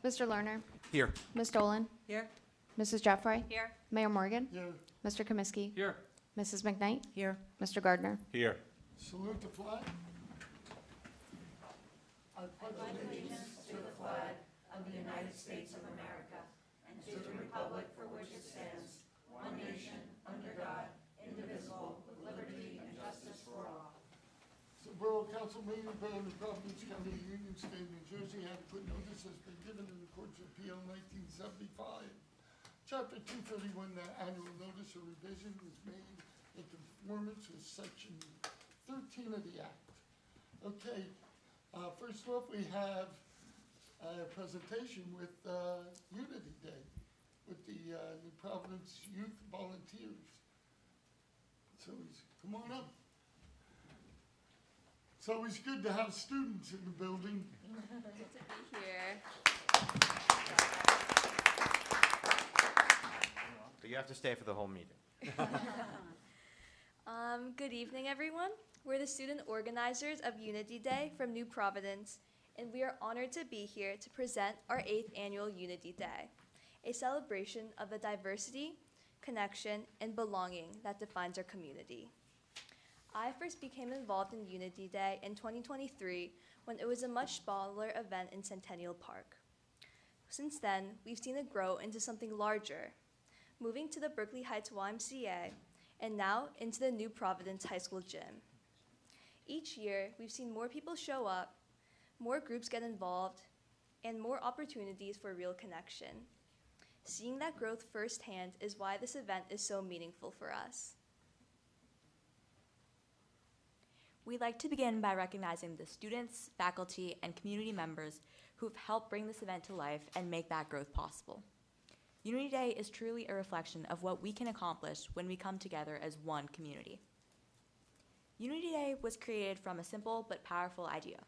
Mr. Lerner, Here. Ms. Dolan, Here. Mrs. Jeffrey, Here. Mayor Morgan, Here. Mr. Comiskey, Here. Mrs. McKnight, Here. Mr. Gardner. Here. Salute the flag. I pledge allegiance The Borough Council meeting of Borough of New Providence County, Union State, New Jersey, adequate notice has been given in accordance with PL 1975. Chapter 231, the annual notice of revision was made in conformance with Section 13 of the Act. Okay, first off, we have a presentation with Unity Day with the New Providence Youth Volunteers. So come on up. It's always good to have students in the building. Good to be here. But you have to stay for the whole meeting. Good evening, everyone. We're the student organizers of Unity Day from New Providence, and we are honored to be here to present our 8th annual Unity Day, a celebration of the diversity, connection, and belonging that defines our community. I first became involved in Unity Day in 2023 when it was a much smaller event in Centennial Park. Since then, we've seen it grow into something larger, moving to the Berkeley Heights YMCA and now into the New Providence High School gym. Each year, we've seen more people show up, more groups get involved, and more opportunities for real connection. Seeing that growth firsthand is why this event is so meaningful for us. We'd like to begin by recognizing the students, faculty, and community members who've helped bring this event to life and make that growth possible. Unity Day is truly a reflection of what we can accomplish when we come together as one community. Unity Day was created from a simple but powerful idea.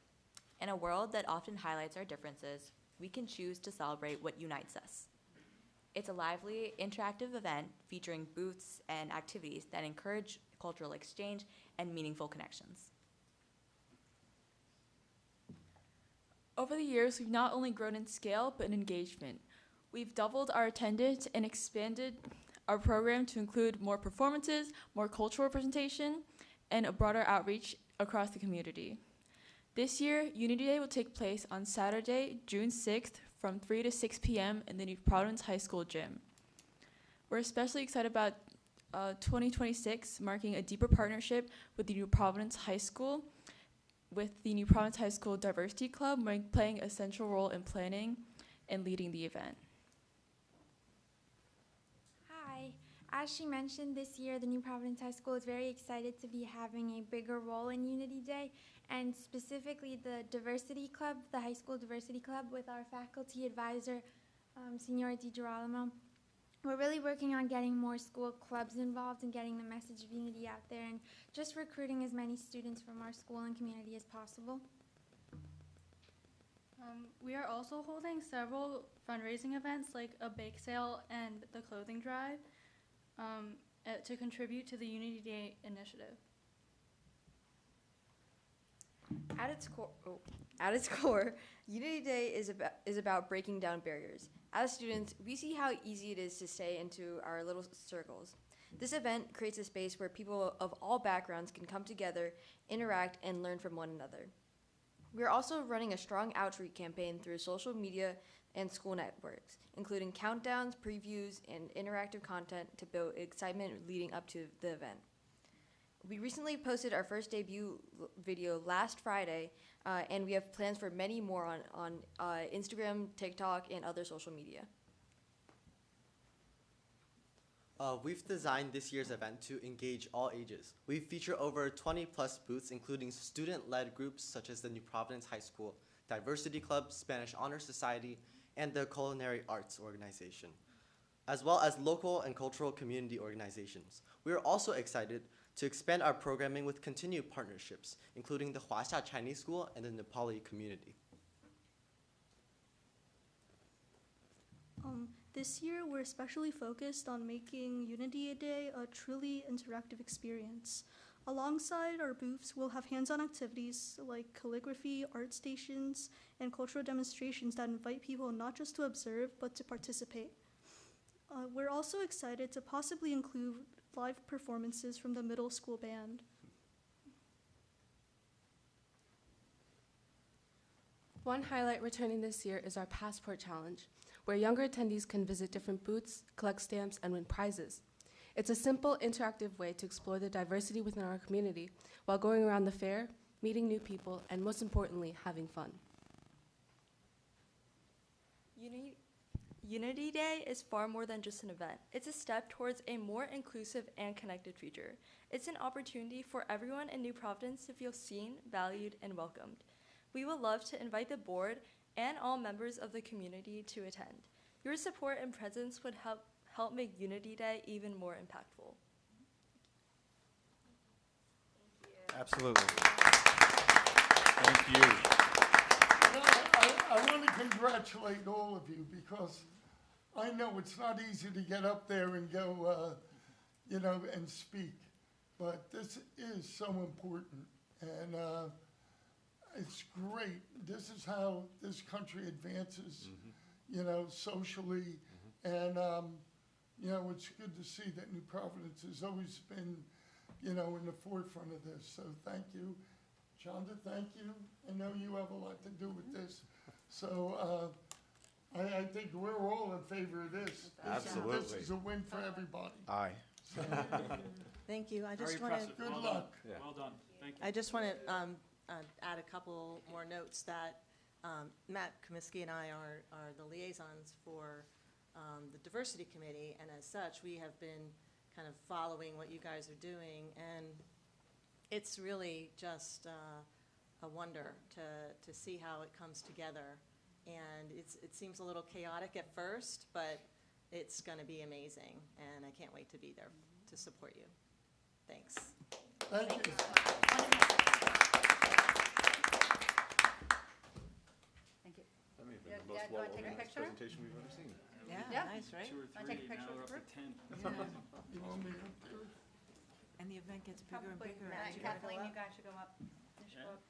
In a world that often highlights our differences, we can choose to celebrate what unites us. It's a lively, interactive event featuring booths and activities that encourage cultural exchange and meaningful connections. Over the years, we've not only grown in scale, but in engagement. We've doubled our attendance and expanded our program to include more performances, more cultural representation, and a broader outreach across the community. This year, Unity Day will take place on Saturday, June 6th from 3 to 6 p.m. in the New Providence High School gym. We're especially excited about 2026 marking a deeper partnership with the New Providence High School, with the New Providence High School Diversity Club playing a central role in planning and leading the event. Hi. As she mentioned, this year the New Providence High School is very excited to be having a bigger role in Unity Day, and specifically the Diversity Club, the High School Diversity Club, with our faculty advisor, Senora DiGirolamo. We're really working on getting more school clubs involved and getting the message of unity out there and just recruiting as many students from our school and community as possible. We are also holding several fundraising events like a bake sale and the clothing drive to contribute to the Unity Day initiative. At its core, Unity Day is about breaking down barriers. As students, we see how easy it is to stay into our little circles. This event creates a space where people of all backgrounds can come together, interact, and learn from one another. We are also running a strong outreach campaign through social media and school networks, including countdowns, previews, and interactive content to build excitement leading up to the event. We recently posted our first debut video last Friday, and we have plans for many more on Instagram, TikTok, and other social media. We've designed this year's event to engage all ages. We feature over 20 plus booths, including student-led groups such as the New Providence High School Diversity Club, Spanish Honor Society, and the Culinary Arts Organization, as well as local and cultural community organizations. We are also excited to expand our programming with continued partnerships, including the Huaxia Chinese School and the Nepali community. This year, we're especially focused on making Unity Day a truly interactive experience. Alongside our booths, we'll have hands-on activities like calligraphy, art stations, and cultural demonstrations that invite people not just to observe, but to participate. We're also excited to possibly include live performances from the middle school band. One highlight returning this year is our Passport Challenge, where younger attendees can visit different booths, collect stamps, and win prizes. It's a simple, interactive way to explore the diversity within our community while going around the fair, meeting new people, and most importantly, having fun. Unity Day is far more than just an event. It's a step towards a more inclusive and connected future. It's an opportunity for everyone in New Providence to feel seen, valued, and welcomed. We would love to invite the board and all members of the community to attend. Your support and presence would help make Unity Day even more impactful. Absolutely. Thank you. I want to congratulate all of you because I know it's not easy to get up there and go, and speak, but this is so important, and it's great. This is how this country advances, socially, and it's good to see that New Providence has always been, in the forefront of this. So thank you. Shonda, thank you. I know you have a lot to do with this. So I think we're all in favor of this. Absolutely. This is a win for everybody. Aye. So, Thank you. I Very just want to. impressive. good Well luck. done. Well done. Thank you. I just want to add a couple more notes that Matt Comiskey and I are the liaisons for the diversity committee, and as such, we have been kind of following what you guys are doing, and it's really just a wonder to see how it comes together. And it seems a little chaotic at first, but it's going to be amazing, and I can't wait to be there to support you. Thanks. Thank you. Thank you. That may have Yeah, been the most Dad, you wanna take a well-organized picture? presentation we've ever seen. Yeah, nice, right? 2 or Wanna take a 3, picture now with we're the up to 10. You want me up there? And the event gets bigger and Probably bigger. Matt as and you gotta go Kathleen, up. you guys should go up. You should Yeah. go up.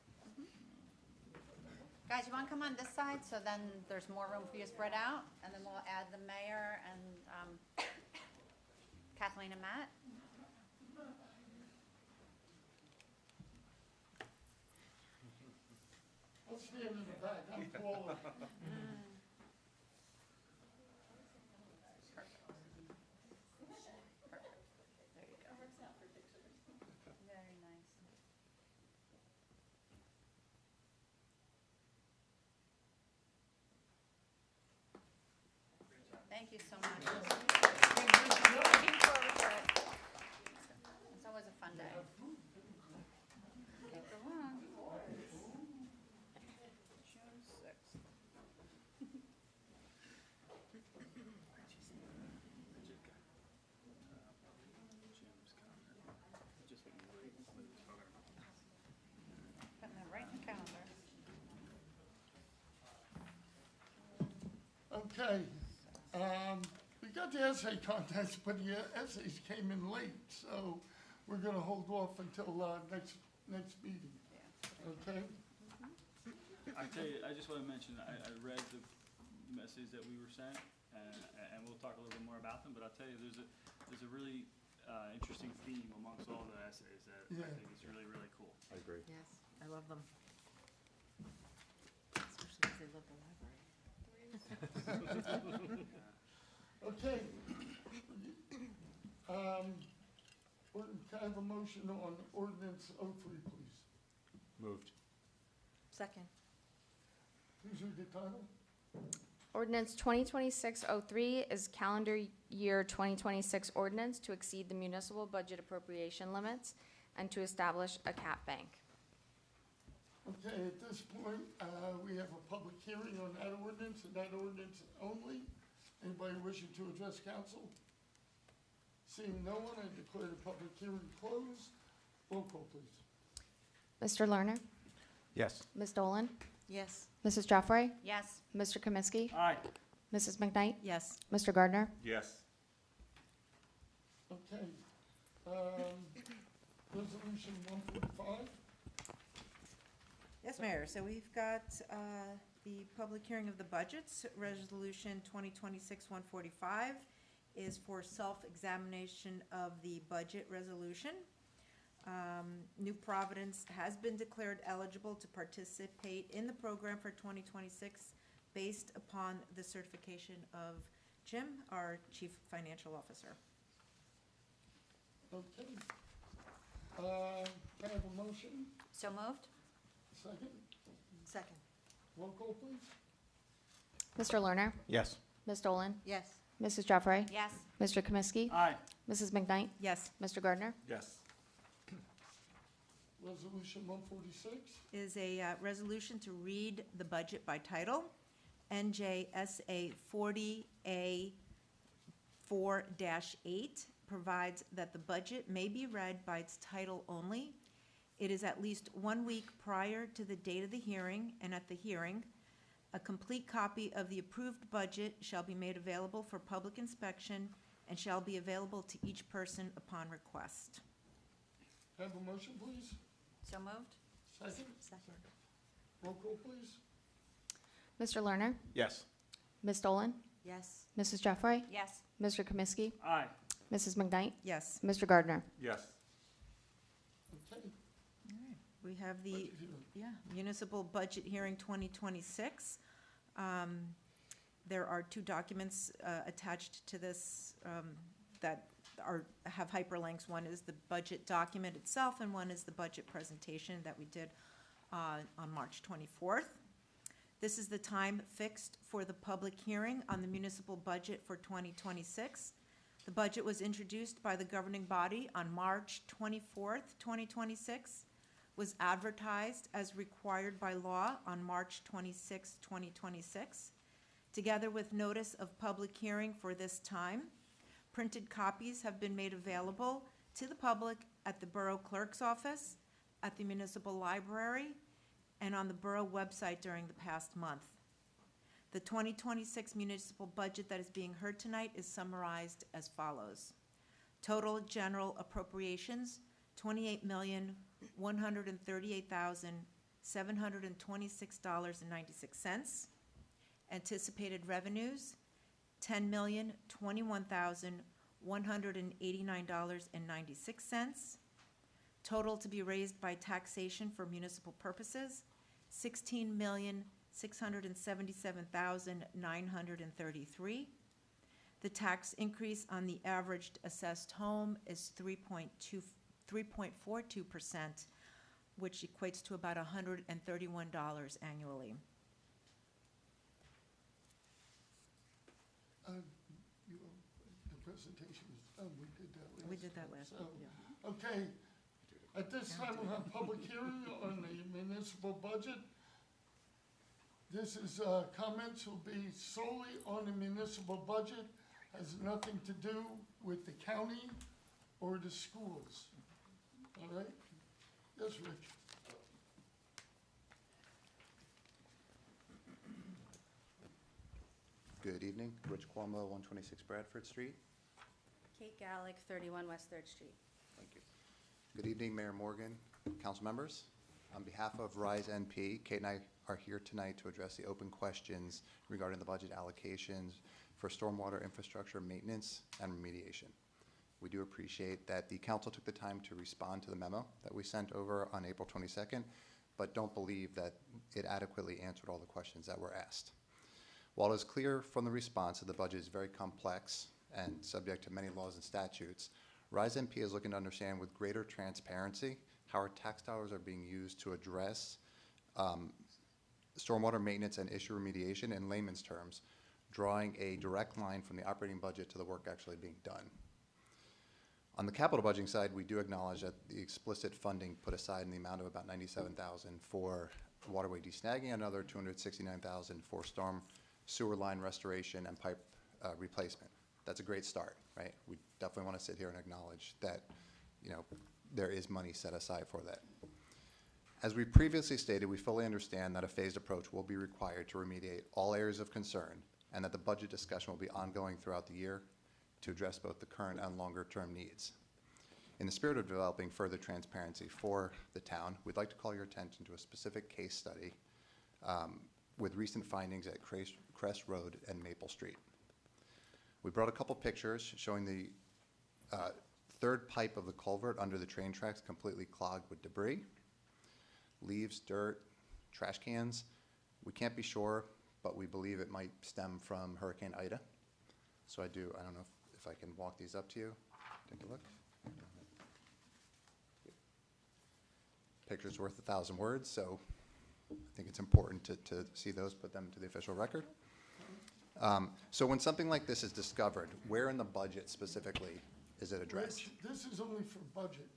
Guys, you want to come on this side, so then there's more room for you to spread out, and then we'll add the mayor and Kathleen and Matt. I'll stand in the back. I'm taller. There you go. Very nice. Thank you so much. Looking forward to it. It's always a fun day. Okay, go on. June 6th. Putting that right in the calendar. Okay. We got the essay contest, but the essays came in late, so we're going to hold off until next meeting. Okay? I tell you, I just want to mention, I read the messages that we were sent, and we'll talk a little bit more about them, but I'll tell you, there's a really interesting theme amongst all the essays that I Yeah. think is really, really cool. I agree. Yes, I love them. Especially because they love the library. Okay. Can I have a motion on ordinance 03, please? Moved. Second. Please read the title. Ordinance 2026-03 is calendar year 2026 ordinance to exceed the municipal budget appropriation limits and to establish a cap bank. Okay, at this point, we have a public hearing on that ordinance and that ordinance only. Anybody wishing to address council? Seeing no one, I declare the public hearing closed. Roll call, please. Mr. Lerner, Yes. Ms. Dolan, Yes. Mrs. Jeffrey, Yes. Mr. Comiskey, Aye. Mrs. McKnight, Yes. Mr. Gardner. Yes. Okay. Resolution 145. Yes, Mayor. So we've got the public hearing of the budgets. Resolution 2026-145 is for self-examination of the budget resolution. New Providence has been declared eligible to participate in the program for 2026 based upon the certification of Jim, our Chief Financial Officer. Okay. Can I have a motion? So moved? Second? Second. Roll call, please. Mr. Lerner? Yes. Ms. Dolan? Yes. Mrs. Jeffrey? Yes. Mr. Kaminsky? Aye. Mrs. McKnight? Yes. Mr. Gardner? Yes. Resolution 146. Is a resolution to read the budget by title. NJSA 40A 4-8 provides that the budget may be read by its title only. It is at least 1 week prior to the date of the hearing, and at the hearing, a complete copy of the approved budget shall be made available for public inspection and shall be available to each person upon request. Have a motion, please. So moved? Second. Second. Roll call, please. Mr. Lerner? Yes. Ms. Dolan? Yes. Mrs. Jeffrey? Yes. Mr. Kaminsky? Aye. Mrs. McKnight? Yes. Mr. Gardner? Yes. Okay. We have the Budget hearing. municipal budget hearing 2026. There are 2 documents attached to this that have hyperlinks. One is the budget document itself, and one is the budget presentation that we did on March 24th. This is the time fixed for the public hearing on the municipal budget for 2026. The budget was introduced by the governing body on March 24th, 2026, was advertised as required by law on March 26, 2026, together with notice of public hearing for this time. Printed copies have been made available to the public at the Borough Clerk's office, at the municipal library, and on the Borough website during the past month. The 2026 municipal budget that is being heard tonight is summarized as follows. Total general appropriations, $28,138,726.96. Anticipated revenues, $10,021,189.96. Total to be raised by taxation for municipal purposes, $16,677,933. The tax increase on the averaged assessed home is 3.42%, which equates to about $131 annually. The presentation is done. We did that last. We did that last So, week, yeah. okay. At this time, we'll have public hearing on the municipal budget. This is, comments will be solely on the municipal budget, has nothing to do with the county or the schools. All right? Yes, Rich? Good evening, Rich Cuomo, 126 Bradford Street. Kate Gallick, 31 West 3rd Street. Thank you. Good evening, Mayor Morgan, council members. On behalf of RISE NP, Kate and I are here tonight to address the open questions regarding the budget allocations for stormwater infrastructure maintenance and remediation. We do appreciate that the council took the time to respond to the memo that we sent over on April 22nd, but don't believe that it adequately answered all the questions that were asked. While it is clear from the response that the budget is very complex and subject to many laws and statutes, RISE NP is looking to understand with greater transparency how our tax dollars are being used to address stormwater maintenance and issue remediation in layman's terms, drawing a direct line from the operating budget to the work actually being done. On the capital budgeting side, we do acknowledge that the explicit funding put aside in the amount of about $97,000 for waterway desnagging, another $269,000 for storm sewer line restoration and pipe replacement. That's a great start, right? We definitely want to sit here and acknowledge that, you know, there is money set aside for that. As we previously stated, we fully understand that a phased approach will be required to remediate all areas of concern and that the budget discussion will be ongoing throughout the year to address both the current and longer term needs. In the spirit of developing further transparency for the town, we'd like to call your attention to a specific case study with recent findings at Crest Road and Maple Street. We brought a couple pictures showing the third pipe of the culvert under the train tracks completely clogged with debris, leaves, dirt, trash cans. We can't be sure, but we believe it might stem from Hurricane Ida. So I don't know if I can walk these up to you. Take a look. Picture's worth 1,000 words, so I think it's important to see those, put them to the official record. So when something like this is discovered, where in the budget specifically is it addressed? This is only for budget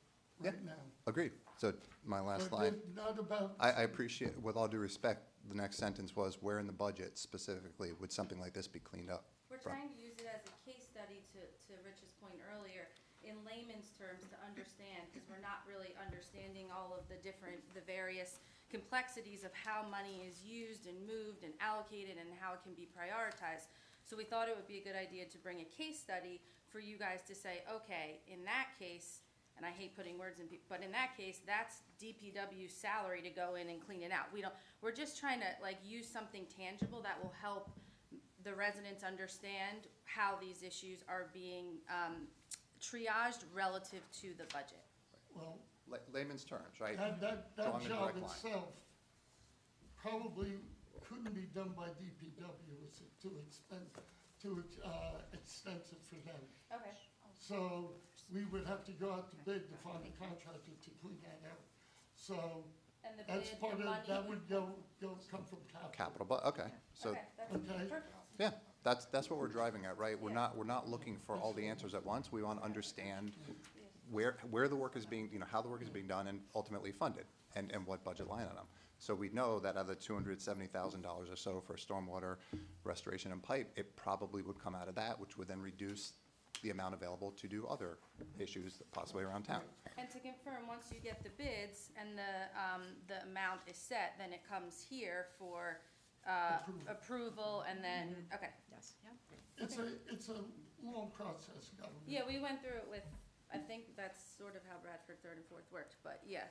right now. Agreed. So my last But line, not about. I appreciate, with all due respect, the next sentence was, where in the budget specifically would something like this be cleaned up? We're from? trying to use it as a case study to Rich's point earlier, in layman's terms to understand, because we're not really understanding all of the various complexities of how money is used and moved and allocated and how it can be prioritized. So we thought it would be a good idea to bring a case study for you guys to say, okay, in that case, and I hate putting words in, but in that case, that's DPW's salary to go in and clean it out. We're just trying to use something tangible that will help the residents understand how these issues are being triaged relative to the budget. Well, layman's terms, right? That Along the job direct line. itself probably couldn't be done by DPW. It's too extensive for them. Okay. So we would have to go out to bid to find a contractor to clean that out. So And the that's bid, part the of, money. that would come from capital. Capital, but, okay. So, Okay, that's Okay. perfect. yeah, that's what we're driving at, right? We're not looking for all the answers at once. We want to understand where the work is being, how the work is being done and ultimately funded, and what budget line item. So we know that out of the $270,000 or so for stormwater restoration and pipe, it probably would come out of that, which would then reduce the amount available to do other issues possibly around town. And to confirm, once you get the bids and the amount is set, then it comes here for approval and then, okay. Yes. It's a long process, government. Yeah, we went through it with, I think that's sort of how Bradford 3rd and 4th worked, but yeah.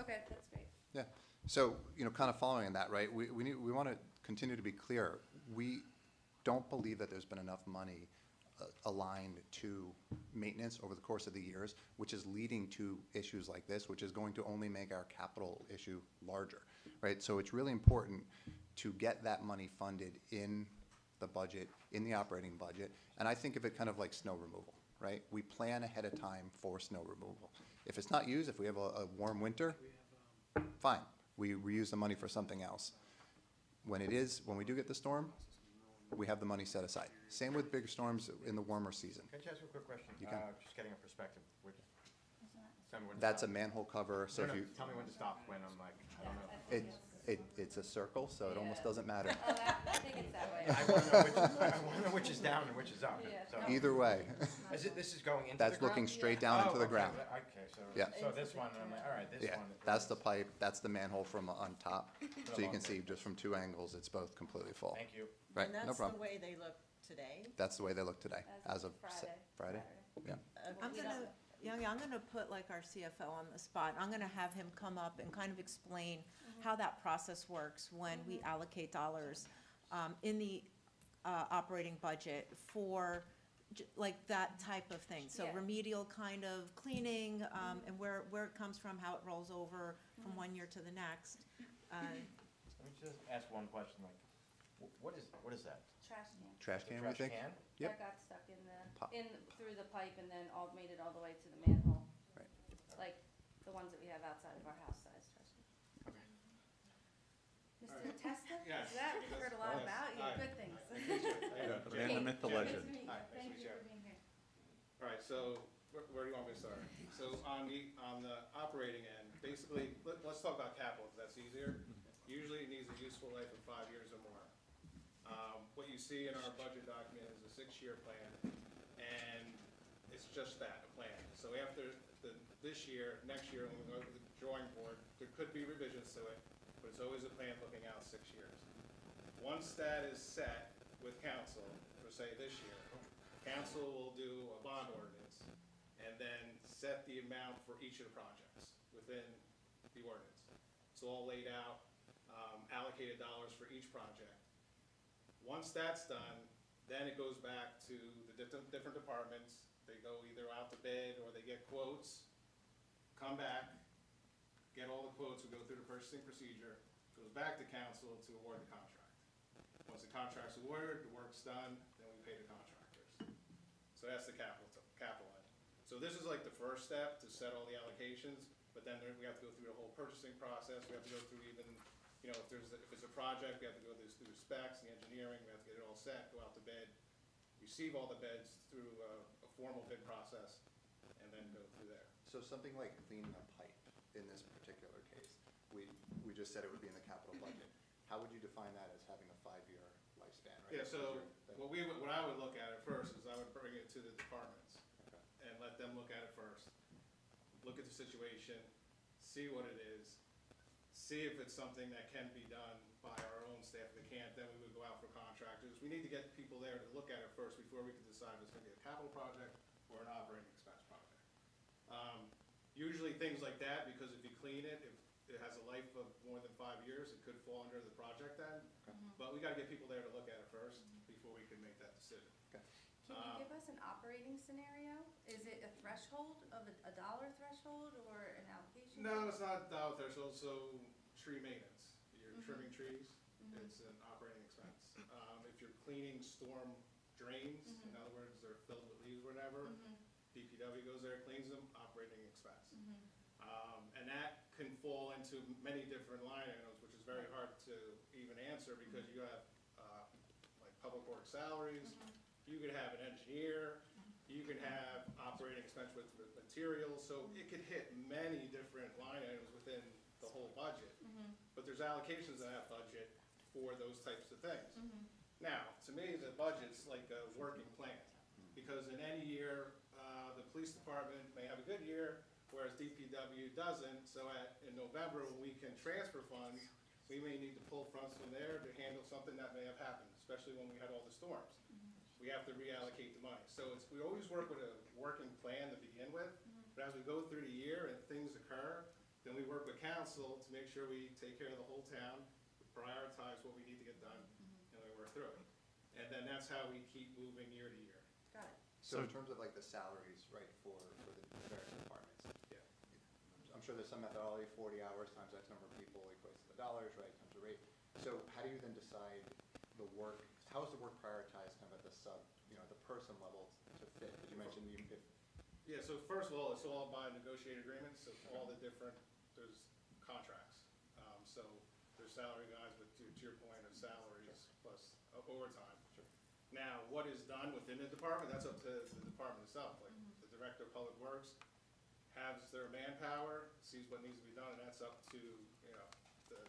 Okay, that's great. Yeah. So, kind of following that, right, we want to continue to be clear. We don't believe that there's been enough money aligned to maintenance over the course of the years, which is leading to issues like this, which is going to only make our capital issue larger, right? So it's really important to get that money funded in the budget, in the operating budget, and I think of it kind of like snow removal, right? We plan ahead of time for snow removal. If it's not used, if we have a warm winter, fine, we reuse the money for something else. When we do get the storm, we have the money set aside. Same with bigger storms in the warmer season. Can I just ask you a quick question? You can. Just getting a perspective. Tell me when to That's a stop. manhole cover, so if you, Tell me when to stop when I'm like, I don't know. it's a circle, so it almost doesn't matter. Oh, I think it's that way. I want to know which is down and which is up. Yeah. So- Either way, This is going into the that's ground? looking straight down into the okay, ground. Okay, so, Yeah. so this one, I'm like, all right, this Yeah, one. that's the pipe, that's the manhole from on top. So you can see just from two angles, it's both completely full. Thank you. Right, And no that's the problem. way they look today. That's the way they look today, as of Friday. Friday? Yeah. I'm gonna put like our CFO on the spot. I'm gonna have him come up and kind of explain how that process works when we allocate dollars in the operating budget for like that type of thing. So Yeah. remedial kind of cleaning, and where it comes from, how it rolls over from one year to the next. Let me just ask one question, like, what is that? Trash can. Trash can, we Trash think? can? Yep. That got stuck through the pipe and then made it all the way to the manhole. Right. Like the ones that we have outside of our house size trash can. Mr. Testa? Yes. Is that, we've heard a lot Yes. about you, Hi. good things. Man, the myth, the Nice legend. to meet you. Hi, nice to Thank meet you you. for being here. All right, so where do you want me to start? So on the operating end, basically, let's talk about capital, because that's easier. Usually it needs a useful life of 5 years or more. What you see in our budget document is a 6-year plan, and it's just that, a plan. So after this year, next year, when we go to the drawing board, there could be revisions to it, but it's always a plan looking out 6 years. Once that is set with council, for say this year, council will do a bond ordinance, and then set the amount for each of the projects within the ordinance. It's all laid out, allocated dollars for each project. Once that's done, then it goes back to the different departments. They go either out to bid or they get quotes, come back, get all the quotes, we go through the purchasing procedure, goes back to council to award the contract. Once the contract's awarded, the work's done, then we pay the contractors. So that's the capital end. So this is like the first step to set all the allocations, but then we have to go through the whole purchasing process. We have to go through even, if it's a project, we have to go through the specs, the engineering, we have to get it all set, go out to bid, receive all the bids through a formal bid process, and then go through there. So something like cleaning a pipe in this particular case, we just said it would be in the capital budget. How would you define that as having a 5-year lifespan, right? Yeah, so what I would look at it first is I would bring it to the departments and let them look at it first. Look at the situation, see what it is, see if it's something that can be done by our own staff. If it can't, then we would go out for contractors. We need to get people there to look at it first before we can decide if it's gonna be a capital project or an operating expense project. Usually things like that, because if you clean it, if it has a life of more than 5 years, it could fall under the project then. But we gotta get people there to look at it first before we can make that decision. Can you give us an operating scenario? Is it a threshold of a dollar threshold or an allocation? No, it's not dollar threshold, so tree maintenance. You're trimming trees, it's an operating expense. If you're cleaning storm drains, in other words, they're filled with leaves or whatever, DPW goes there, cleans them, operating expense. And that can fall into many different line items, which is very hard to even answer because you have like public works salaries, you could have an engineer, you can have operating expense with materials, so it could hit many different line items within the whole budget. But there's allocations in that budget for those types of things. Now, to me, the budget's like a working plan, because in any year, the police department may have a good year, whereas DPW doesn't, so in November, when we can transfer funds, we may need to pull funds from there to handle something that may have happened, especially when we had all the storms. We have to reallocate the money. So we always work with a working plan to begin with, but as we go through the year and things occur, then we work with council to make sure we take care of the whole town, prioritize what we need to get done, and we work through it. And then that's how we keep moving year to year. Got it. So in terms of like the salaries, right, for the various departments, I'm sure there's some methodology, 40 hours times X number of people equates to the dollars, right, times the rate. So how do you then decide the work, how is the work prioritized kind of at the the person level to fit? Did you mention Yeah, so first of all, it's all by negotiated agreements, so all the different, there's contracts. So there's salary guys, but to your point of salaries plus overtime. Now, what is done within the department, that's up to the department itself. Like the director of public works has their manpower, sees what needs to be done, and that's up to, the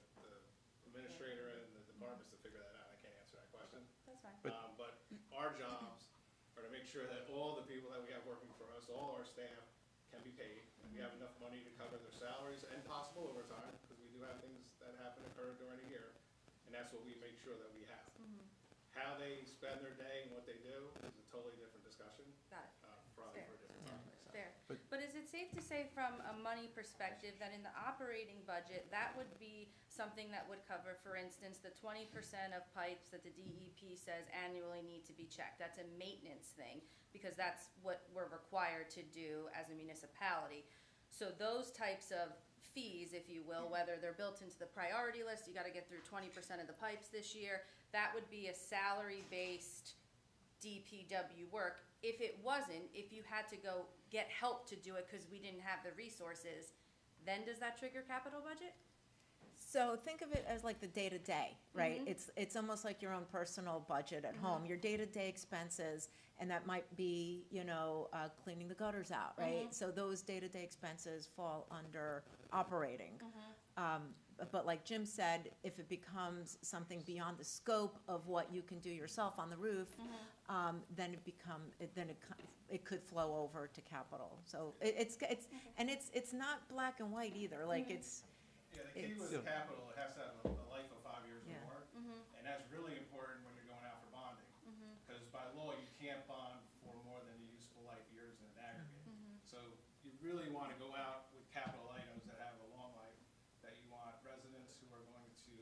administrator and the departments to figure that out. I can't answer that question. That's fine. But our jobs are to make sure that all the people that we have working for us, all our staff, can be paid. And we have enough money to cover their salaries and possible overtime, because we do have things that occur during the year, and that's what we make sure that we have. How they spend their day and what they do is a totally different discussion. Got it. Probably for a different topic. Fair. But is it safe to say from a money perspective that in the operating budget, that would be something that would cover, for instance, the 20% of pipes that the DEP says annually need to be checked? That's a maintenance thing, because that's what we're required to do as a municipality. So those types of fees, if you will, whether they're built into the priority list, you gotta get through 20% of the pipes this year, that would be a salary-based DPW work. If it wasn't, if you had to go get help to do it because we didn't have the resources, then does that trigger capital budget? So think of it as like the day-to-day, right? It's almost like your own personal budget at home, your day-to-day expenses, and that might be, cleaning the gutters out, right? So those day-to-day expenses fall under operating. But like Jim said, if it becomes something beyond the scope of what you can do yourself on the roof, then it could flow over to capital. So it's not black and white either. Like it's. Yeah, the key with capital, it has to have a life of 5 years or more, and that's really important when you're going out for bonding, because by law you can't bond for more than the useful life years in an aggregate. So you really want to go out with capital items that have a long life, that you want residents who are going to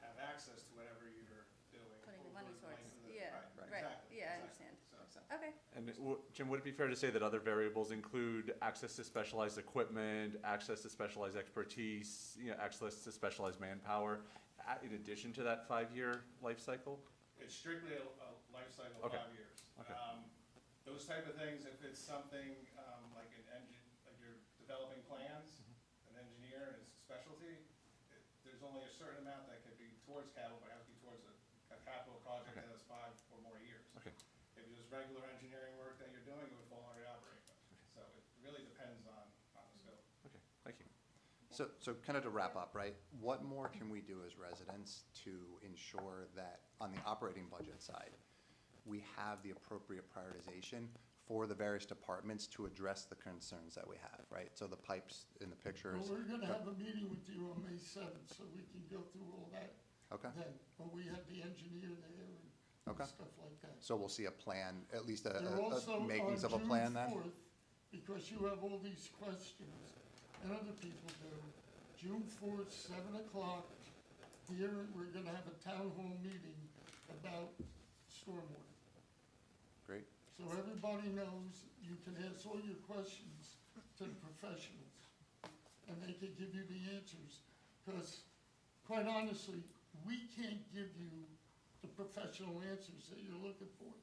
have access to whatever you're doing. Putting the over money the life towards, of the- yeah, Right, right, exactly, yeah, I exactly. understand. So- Okay. And Jim, would it be fair to say that other variables include access to specialized equipment, access to specialized expertise, access to specialized manpower, in addition to that 5-year life cycle? It's strictly a life cycle of Okay. 5 years. Okay. Those type of things, if it's something like like you're developing plans, an engineer and his specialty, there's only a certain amount that could be towards capital, but it has to be towards a capital project that has 5 or more years. Okay. If it was regular engineering work that you're doing, it would fall under the operating budget. So it really depends on the scope. Okay, thank you. So kind of to wrap up, right, what more can we do as residents to ensure that on the operating budget side, we have the appropriate prioritization for the various departments to address the concerns that we have, right? So the pipes in the pictures. Well, we're gonna have a meeting with you on May 7th, so we can go through all that. Okay. Then, when we have the engineer there and Okay. stuff like that. So we'll see a plan, at least They're a also makings of a on plan June then? 4th, because you have all these questions, and other people do. June 4th, 7 o'clock, here, we're gonna have a town hall meeting about stormwater. Great. So everybody knows you can ask all your questions to the professionals, and they can give you the answers. Because, quite honestly, we can't give you the professional answers that you're looking for.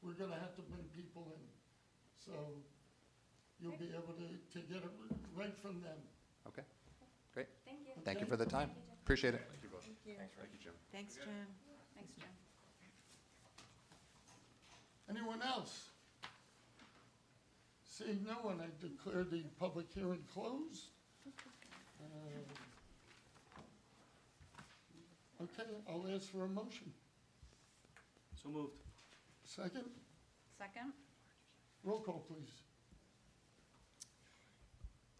We're gonna have to bring people in. So you'll be able to get it right from them. Okay, great. Thank you. Thank you for the time. Appreciate it. Thank you both. Thank you. Thank you, Jim. Thanks, Jim. Thanks, Jim. Anyone else? Seeing no one, I declare the public hearing closed. Okay, I'll ask for a motion. So moved. Second, Second? roll call, please.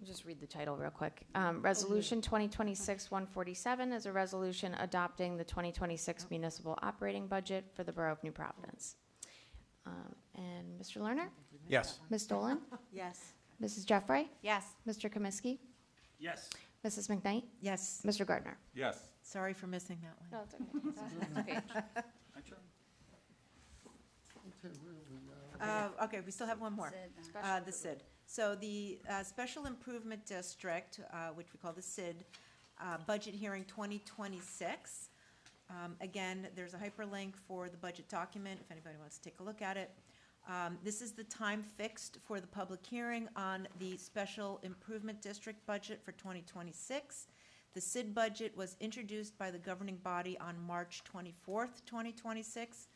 I'll just read the title real quick. Resolution 2026-147 is a resolution adopting the 2026 municipal operating budget for the Borough of New Providence. And Mr. Lerner? Yes. Ms. Dolan? Yes. Mrs. Jeffrey? Yes. Mr. Kaminsky? Yes. Mrs. McKnight? Yes. Mr. Gardner? Yes. Sorry for missing that one. No, it's okay. That's okay. I tried. Okay, where are we now? Okay, we still have one more. Sid. The SID. So the Special Improvement District, which we call the SID, budget hearing 2026. Again, there's a hyperlink for the budget document if anybody wants to take a look at it. This is the time fixed for the public hearing on the Special Improvement District budget for 2026. The SID budget was introduced by the governing body on March 24th, 2026,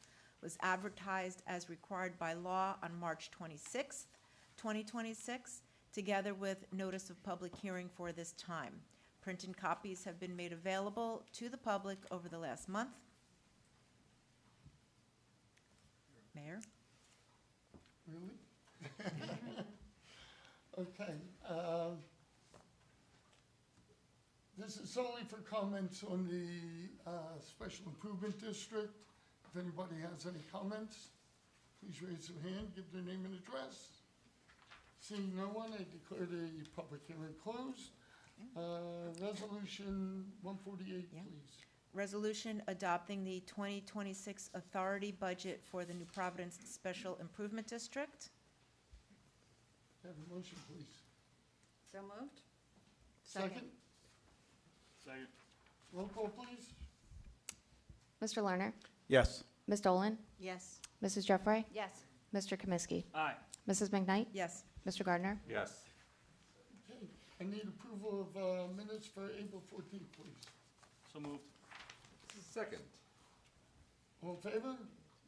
was advertised as required by law on March 26th, 2026, together with notice of public hearing for this time. Printed copies have been made available to the public over the last month. Mayor? Really? Okay, this is only for comments on the Special Improvement District. If anybody has any comments, please raise your hand, give their name and address. Seeing no one, I declare the public hearing closed. Resolution 148, Yeah. please. Resolution adopting the 2026 authority budget for the New Providence Special Improvement District. Have a motion, please. So moved? Second, Second. roll call, please. Mr. Lerner? Yes. Ms. Dolan? Yes. Mrs. Jeffrey? Yes. Mr. Kaminsky? Aye. Mrs. McKnight? Yes. Mr. Gardner? Yes. Okay, I need approval of minutes for April 14th, please. So moved. Second. All in favor?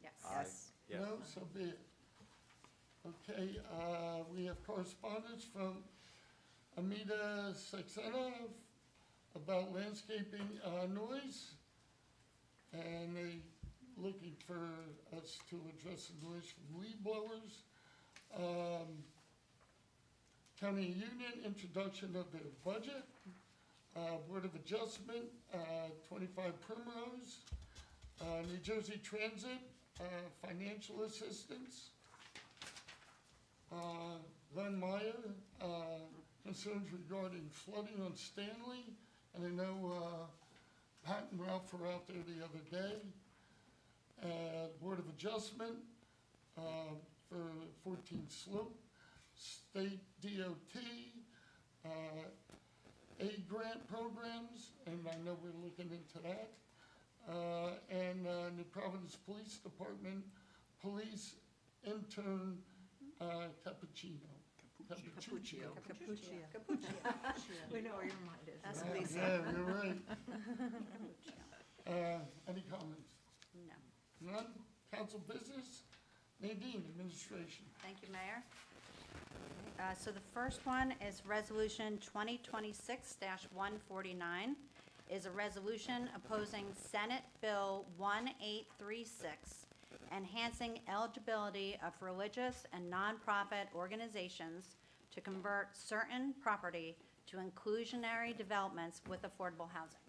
Yes. Yes. Yes. No, so be it. Okay, we have correspondence from Amita Saxena about landscaping noise. And they looking for us to address the noise from leaf blowers. County Union, introduction of their budget. Board of Adjustment, 25 Primrose. New Jersey Transit, financial assistance. Glenn Meyer, concerns regarding flooding on Stanley, and I know Pat and Ralph were out there the other day. Board of Adjustment for 14 Sloop, State DOT, aid grant programs, and I know we're looking into that. And New Providence Police Department, police intern Cappuccino. Cappuccio. We know where your mind is. That's Yeah, Lisa. yeah, you're right. Any comments? No. None? Council business? Nadine, administration. Thank you, Mayor. So the first one is Resolution 2026-149, is a resolution opposing Senate Bill 1836, enhancing eligibility of religious and nonprofit organizations to convert certain property to inclusionary developments with affordable housing.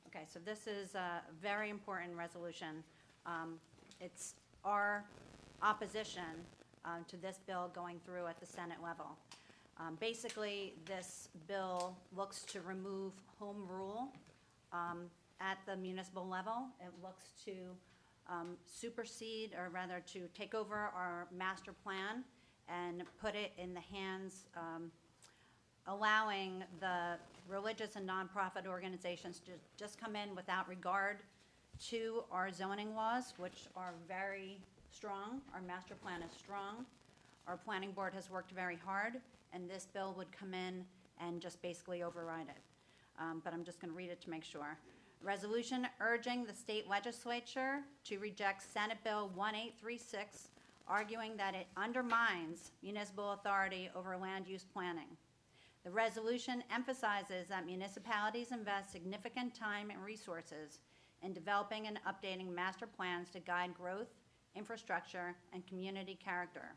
Okay, so this is a very important resolution. It's our opposition to this bill going through at the Senate level. Basically, this bill looks to remove home rule at the municipal level. It looks to supersede, or rather to take over our master plan and put it in the hands, allowing the religious and nonprofit organizations to just come in without regard to our zoning laws, which are very strong. Our master plan is strong. Our planning board has worked very hard, and this bill would come in and just basically override it. But I'm just going to read it to make sure. Resolution urging the state legislature to reject Senate Bill 1836, arguing that it undermines municipal authority over land use planning. The resolution emphasizes that municipalities invest significant time and resources in developing and updating master plans to guide growth, infrastructure, and community character.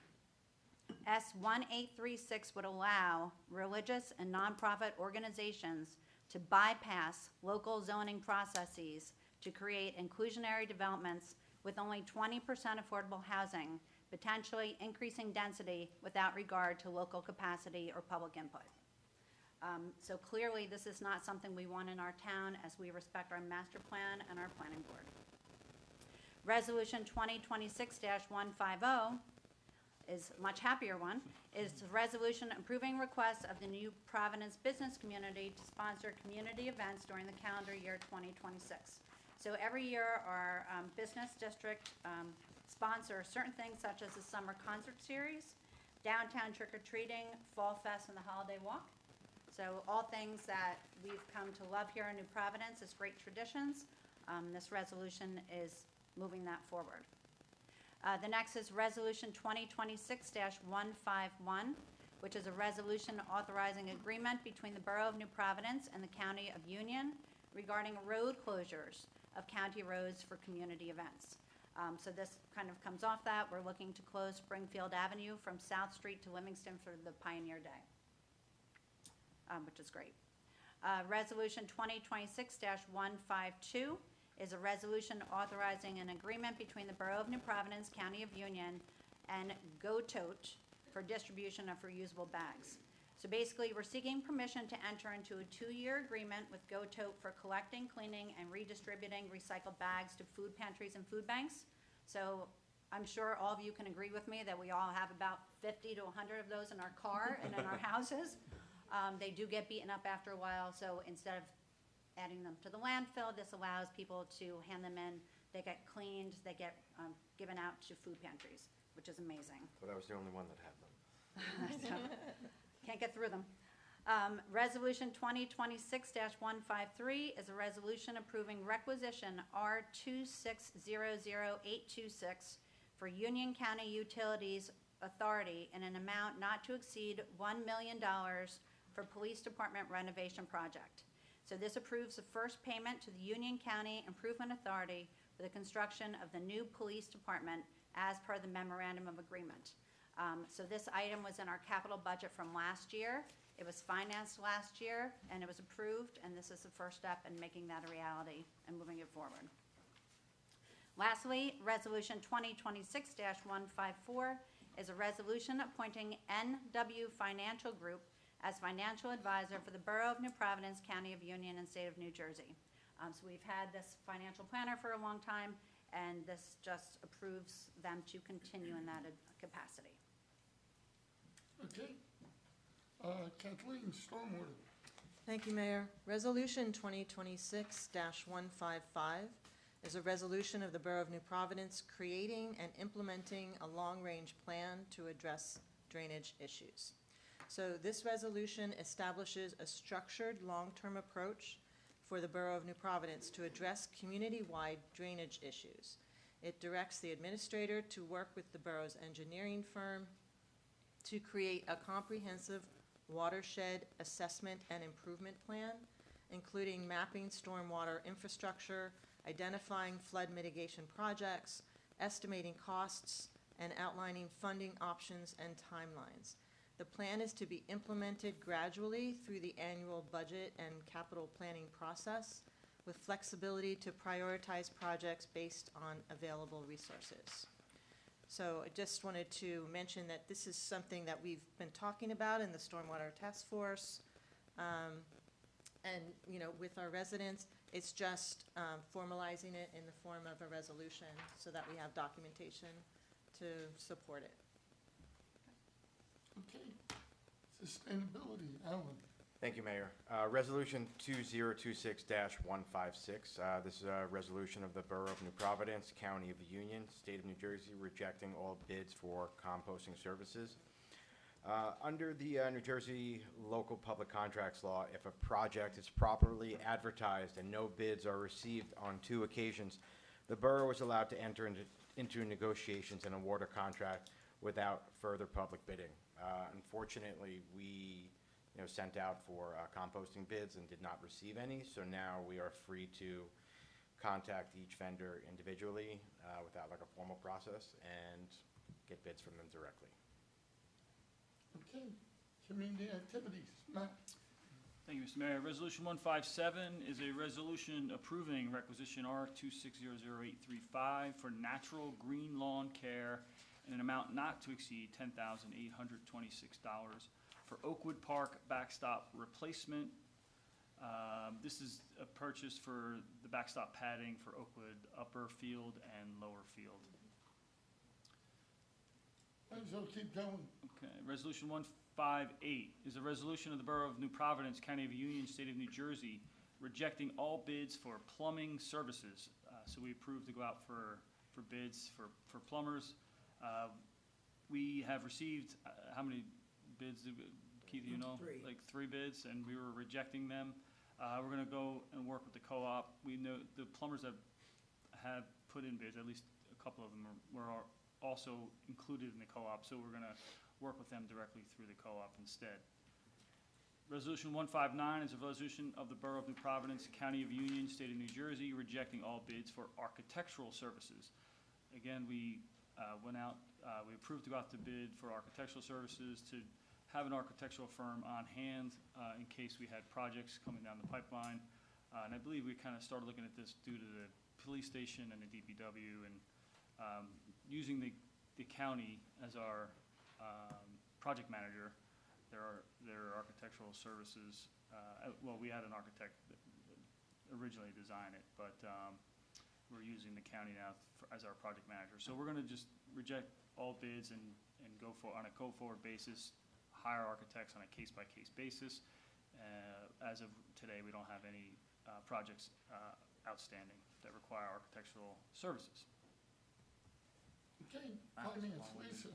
S1836 would allow religious and nonprofit organizations to bypass local zoning processes to create inclusionary developments with only 20% affordable housing, potentially increasing density without regard to local capacity or public input. So clearly, this is not something we want in our town, as we respect our master plan and our planning board. Resolution 2026-150 is a much happier one, is a resolution approving requests of the New Providence business community to sponsor community events during the calendar year 2026. So every year, our business district sponsors certain things such as the summer concert series, downtown trick-or-treating, fall fest, and the holiday walk. So all things that we've come to love here in New Providence as great traditions. This resolution is moving that forward. The next is Resolution 2026-151, which is a resolution authorizing agreement between the Borough of New Providence and the County of Union regarding road closures of county roads for community events. So this kind of comes off that. We're looking to close Springfield Avenue from South Street to Livingston for the Pioneer Day, which is great. Resolution 2026-152 is a resolution authorizing an agreement between the Borough of New Providence, County of Union, and Go Tote for distribution of reusable bags. So basically, we're seeking permission to enter into a 2-year agreement with Go Tote for collecting, cleaning, and redistributing recycled bags to food pantries and food banks. So I'm sure all of you can agree with me that we all have about 50 to 100 of those in our car and in our houses. They do get beaten up after a while, so instead of adding them to the landfill, this allows people to hand them in. They get cleaned, they get given out to food pantries, which is amazing. So I was the only one that had them. So, can't get through them. Resolution 2026-153 is a resolution approving requisition R2600826 for Union County Utilities Authority in an amount not to exceed $1 million for Police Department renovation project. So this approves the first payment to the Union County Improvement Authority for the construction of the new police department as per the memorandum of agreement. So this item was in our capital budget from last year. It was financed last year, and it was approved, and this is the first step in making that a reality and moving it forward. Lastly, Resolution 2026-154 is a resolution appointing NW Financial Group as financial advisor for the Borough of New Providence, County of Union, and State of New Jersey. So we've had this financial planner for a long time, and this just approves them to continue in that capacity. Okay. Kathleen, stormwater. Thank you, Mayor. Resolution 2026-155 is a resolution of the Borough of New Providence creating and implementing a long-range plan to address drainage issues. So this resolution establishes a structured long-term approach for the Borough of New Providence to address community-wide drainage issues. It directs the administrator to work with the borough's engineering firm to create a comprehensive watershed assessment and improvement plan, including mapping stormwater infrastructure, identifying flood mitigation projects, estimating costs, and outlining funding options and timelines. The plan is to be implemented gradually through the annual budget and capital planning process, with flexibility to prioritize projects based on available resources. So I just wanted to mention that this is something that we've been talking about in the Stormwater Task Force. And, you know, with our residents, it's just formalizing it in the form of a resolution so that we have documentation to support it. Okay. Sustainability, Alan. Thank you, Mayor. Resolution 2026-156. This is a resolution of the Borough of New Providence, County of the Union, State of New Jersey, rejecting all bids for composting services. Under the New Jersey Local Public Contracts Law, if a project is properly advertised and no bids are received on 2 occasions, the borough is allowed to enter into negotiations and award a contract without further public bidding. Unfortunately, we sent out for composting bids and did not receive any, so now we are free to contact each vendor individually without like a formal process and get bids from them directly. Okay. Community activities, Matt. Thank you, Mr. Mayor. Resolution 157 is a resolution approving requisition R2600835 for natural green lawn care in an amount not to exceed $10,826 for Oakwood Park backstop replacement. This is a purchase for the backstop padding for Oakwood upper field and lower field. Might as well keep going. Okay, Resolution 158 is a resolution of the Borough of New Providence, County of Union, State of New Jersey, rejecting all bids for plumbing services. So we approved to go out for bids for plumbers. We have received, how many bids, Keith, do you know? 3. Like 3 bids, and we were rejecting them. We're gonna go and work with the co-op. We know the plumbers that have put in bids, at least a couple of them were also included in the co-op, so we're gonna work with them directly through the co-op instead. Resolution 159 is a resolution of the Borough of New Providence, County of Union, State of New Jersey, rejecting all bids for architectural services. Again, we went out, we approved to go out to bid for architectural services to have an architectural firm on hand in case we had projects coming down the pipeline. And I believe we kind of started looking at this due to the police station and the DPW and using the county as our project manager. There are architectural services. Well, we had an architect that originally designed it, but we're using the county now as our project manager. So we're going to just reject all bids and go for on a go-forward basis, hire architects on a case-by-case basis. As of today, we don't have any projects outstanding that require architectural services. Okay, finance, Lisa.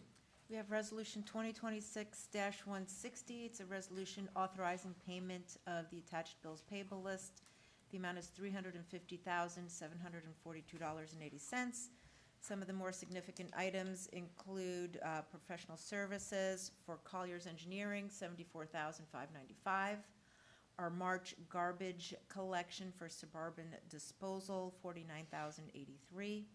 We have Resolution 2026-160. It's a resolution authorizing payment of the attached bills payable list. The amount is $350,742.80. Some of the more significant items include professional services for Collier's Engineering, $74,595. Our March garbage collection for suburban disposal, $49,083.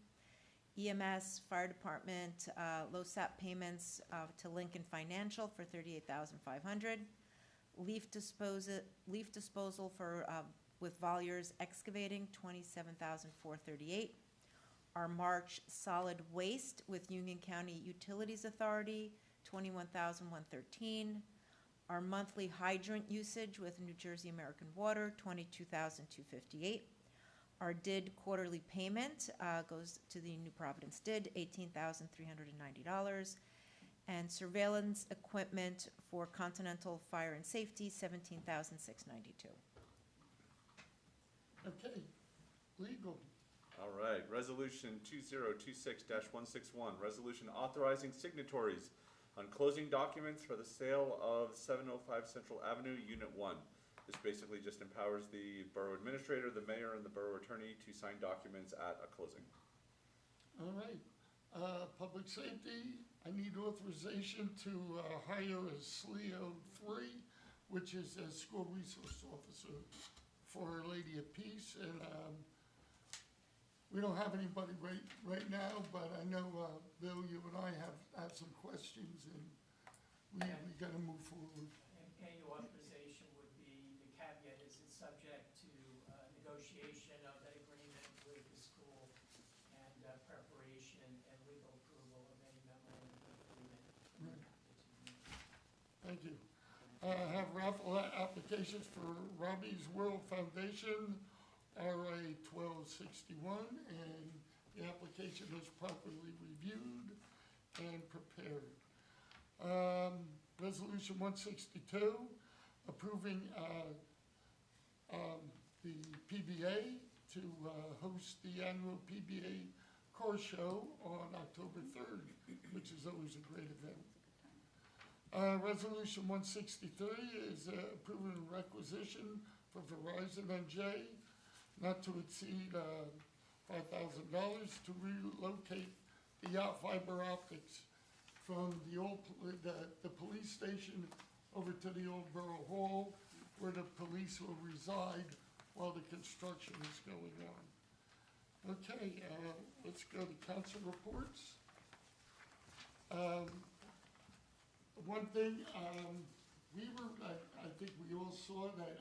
EMS, Fire Department, LoSAP payments to Lincoln Financial for $38,500. Leaf disposal for with Volyers Excavating, $27,438. Our March solid waste with Union County Utilities Authority, $21,113. Our monthly hydrant usage with New Jersey American Water, $22,258. Our DID quarterly payment goes to the New Providence DID, $18,390. And surveillance equipment for Continental Fire and Safety, $17,692. Okay, legal. All right, resolution 2026-161, resolution authorizing signatories on closing documents for the sale of 705 Central Avenue, Unit 1. This basically just empowers the borough administrator, the mayor, and the borough attorney to sign documents at a closing. All right, public safety, I need authorization to hire a SLEO 3, which is a school resource officer for Our Lady of Peace, and we don't have anybody right now, but I know, Bill, you and I have some questions, and we gotta move forward. Annual authorization would be, the caveat is it's subject to negotiation of that agreement with the school and preparation and legal approval of any memorandum of agreement. Thank you. I have raffle applications for Robbie's World Foundation, RA 1261, and the application is properly reviewed and prepared. Resolution 162, approving the PBA to host the annual PBA car show on October 3rd, which is always a great event. Resolution 163 is approving requisition for Verizon NJ not to exceed $5,000 to relocate the fiber optics from the old, the police station over to the old Borough Hall, where the police will reside while the construction is going on. Okay, let's go to council reports. One thing, I think we all saw that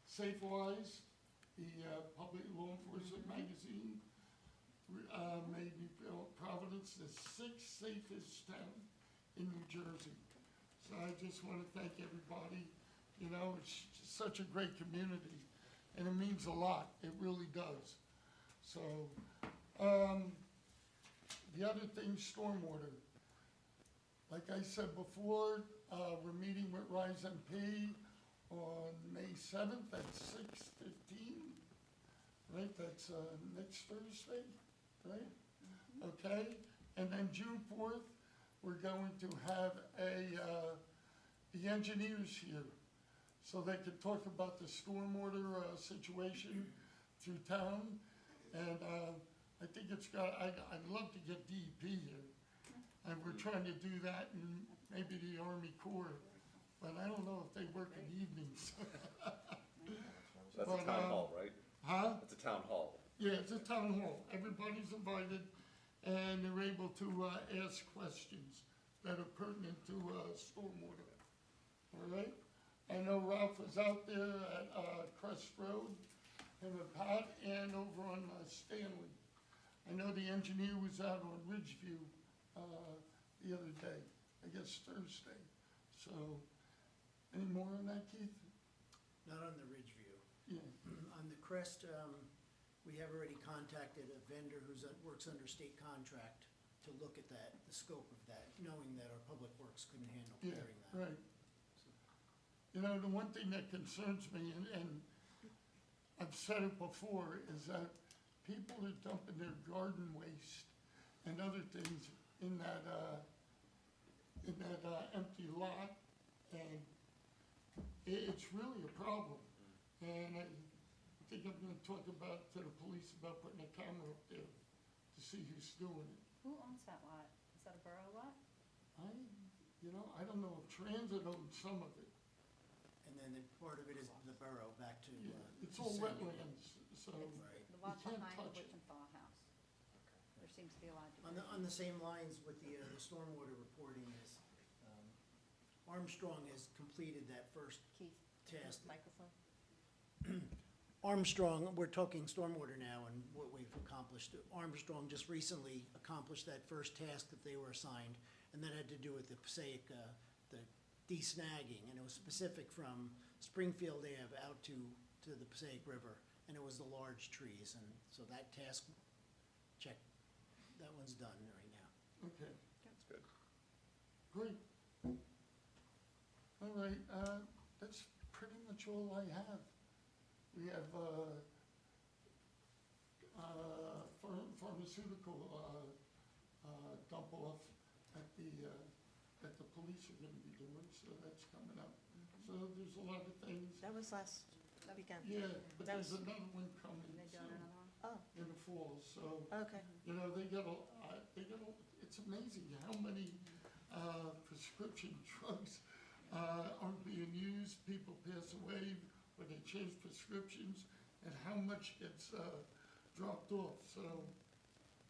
SafeWise, the public law enforcement magazine, made New Providence the 6th safest town in New Jersey. So I just want to thank everybody. You know, it's just such a great community, and it means a lot. It really does. So, the other thing, stormwater. Like I said before, we're meeting with Rise MP on May 7th at 6:15, right? That's next Thursday, right? Okay, and then June 4th, we're going to have the engineers here, so they can talk about the stormwater situation through town. And I think it's I'd love to get DEP here. And we're trying to do that in maybe the Army Corps, but I don't know if they work in evenings. That's a town hall, right? Huh? It's a town hall. Yeah, it's a town hall. Everybody's invited, and they're able to ask questions that are pertinent to stormwater. All right? I know Ralph was out there at Crest Road, and with Pat, and over on Stanley. I know the engineer was out on Ridgeview the other day, I guess Thursday. So, any more on that, Keith? Not on the Ridgeview. Yeah. On the Crest, we have already contacted a vendor who works under state contract to look at that, the scope of that, knowing that our public works couldn't handle clearing that. Right. You know, the one thing that concerns me, and I've said it before, is that people are dumping their garden waste and other things in that empty lot, and it's really a problem. And I think I'm gonna talk about to the police about putting a camera up there to see who's doing it. Who owns that lot? Is that a borough lot? I don't know if Transit owns some of it. And then part of it is the borough back to. It's all wetlands, so The you lot can't behind the touch it. Witchenthal house. There seems to be a lot of. On the same lines with the stormwater reporting is, Armstrong has completed that first task. Microphone? Armstrong, we're talking stormwater now and what we've accomplished. Armstrong just recently accomplished that first task that they were assigned, and that had to do with the Passaic, the de-snagging, and it was specific from Springfield Ave out to the Passaic River, and it was the large trees, and so that task, check, that one's done right now. Okay, That's good. great. All right, that's pretty much all I have. We have, pharmaceutical, dump off at the police are gonna be doing, so that's coming up. So there's a lot of things. That was last weekend. Yeah, but That there's was- another one coming They doing soon another one? Oh, in the fall, so, okay. you know, they get it's amazing how many, prescription drugs, aren't being used, people pass away when they change prescriptions, and how much gets, dropped off, so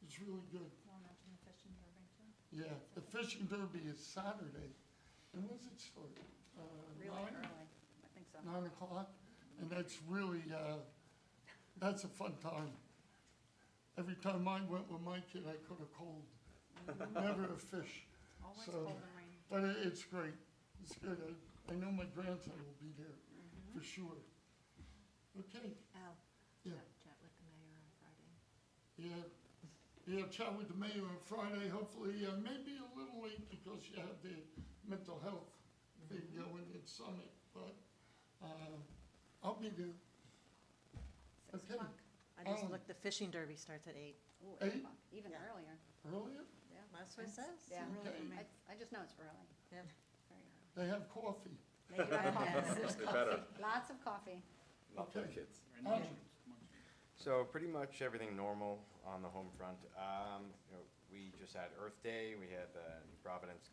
it's really good. Want to mention the fishing derby too? Yeah, the fishing derby is Saturday, and when's it start? Really 9? early, I think so. 9 o'clock, and that's really, that's a fun time. Every time I went with my kid, I caught a cold, never a fish. Always So, cold and rainy. but it's great, it's good. I know my grandson will be there, for sure. Okay, Al, yeah. chat with the mayor on Friday. Yeah, chat with the mayor on Friday, hopefully, maybe a little late because you have the mental health thing going at Summit, but, I'll be there. 6 Okay. o'clock. I just looked, the fishing derby starts at 8. Ooh, 8? 8 o'clock, even Yeah. earlier. Earlier? Yeah. That's what it says. Yeah. Okay. I just know it's early. Yeah. Very early. They have coffee. They do have coffee. There's They better. coffee. Lots of coffee. Love them Okay. kids. So pretty much everything normal on the home front. You know, we just had Earth Day, we had the New Providence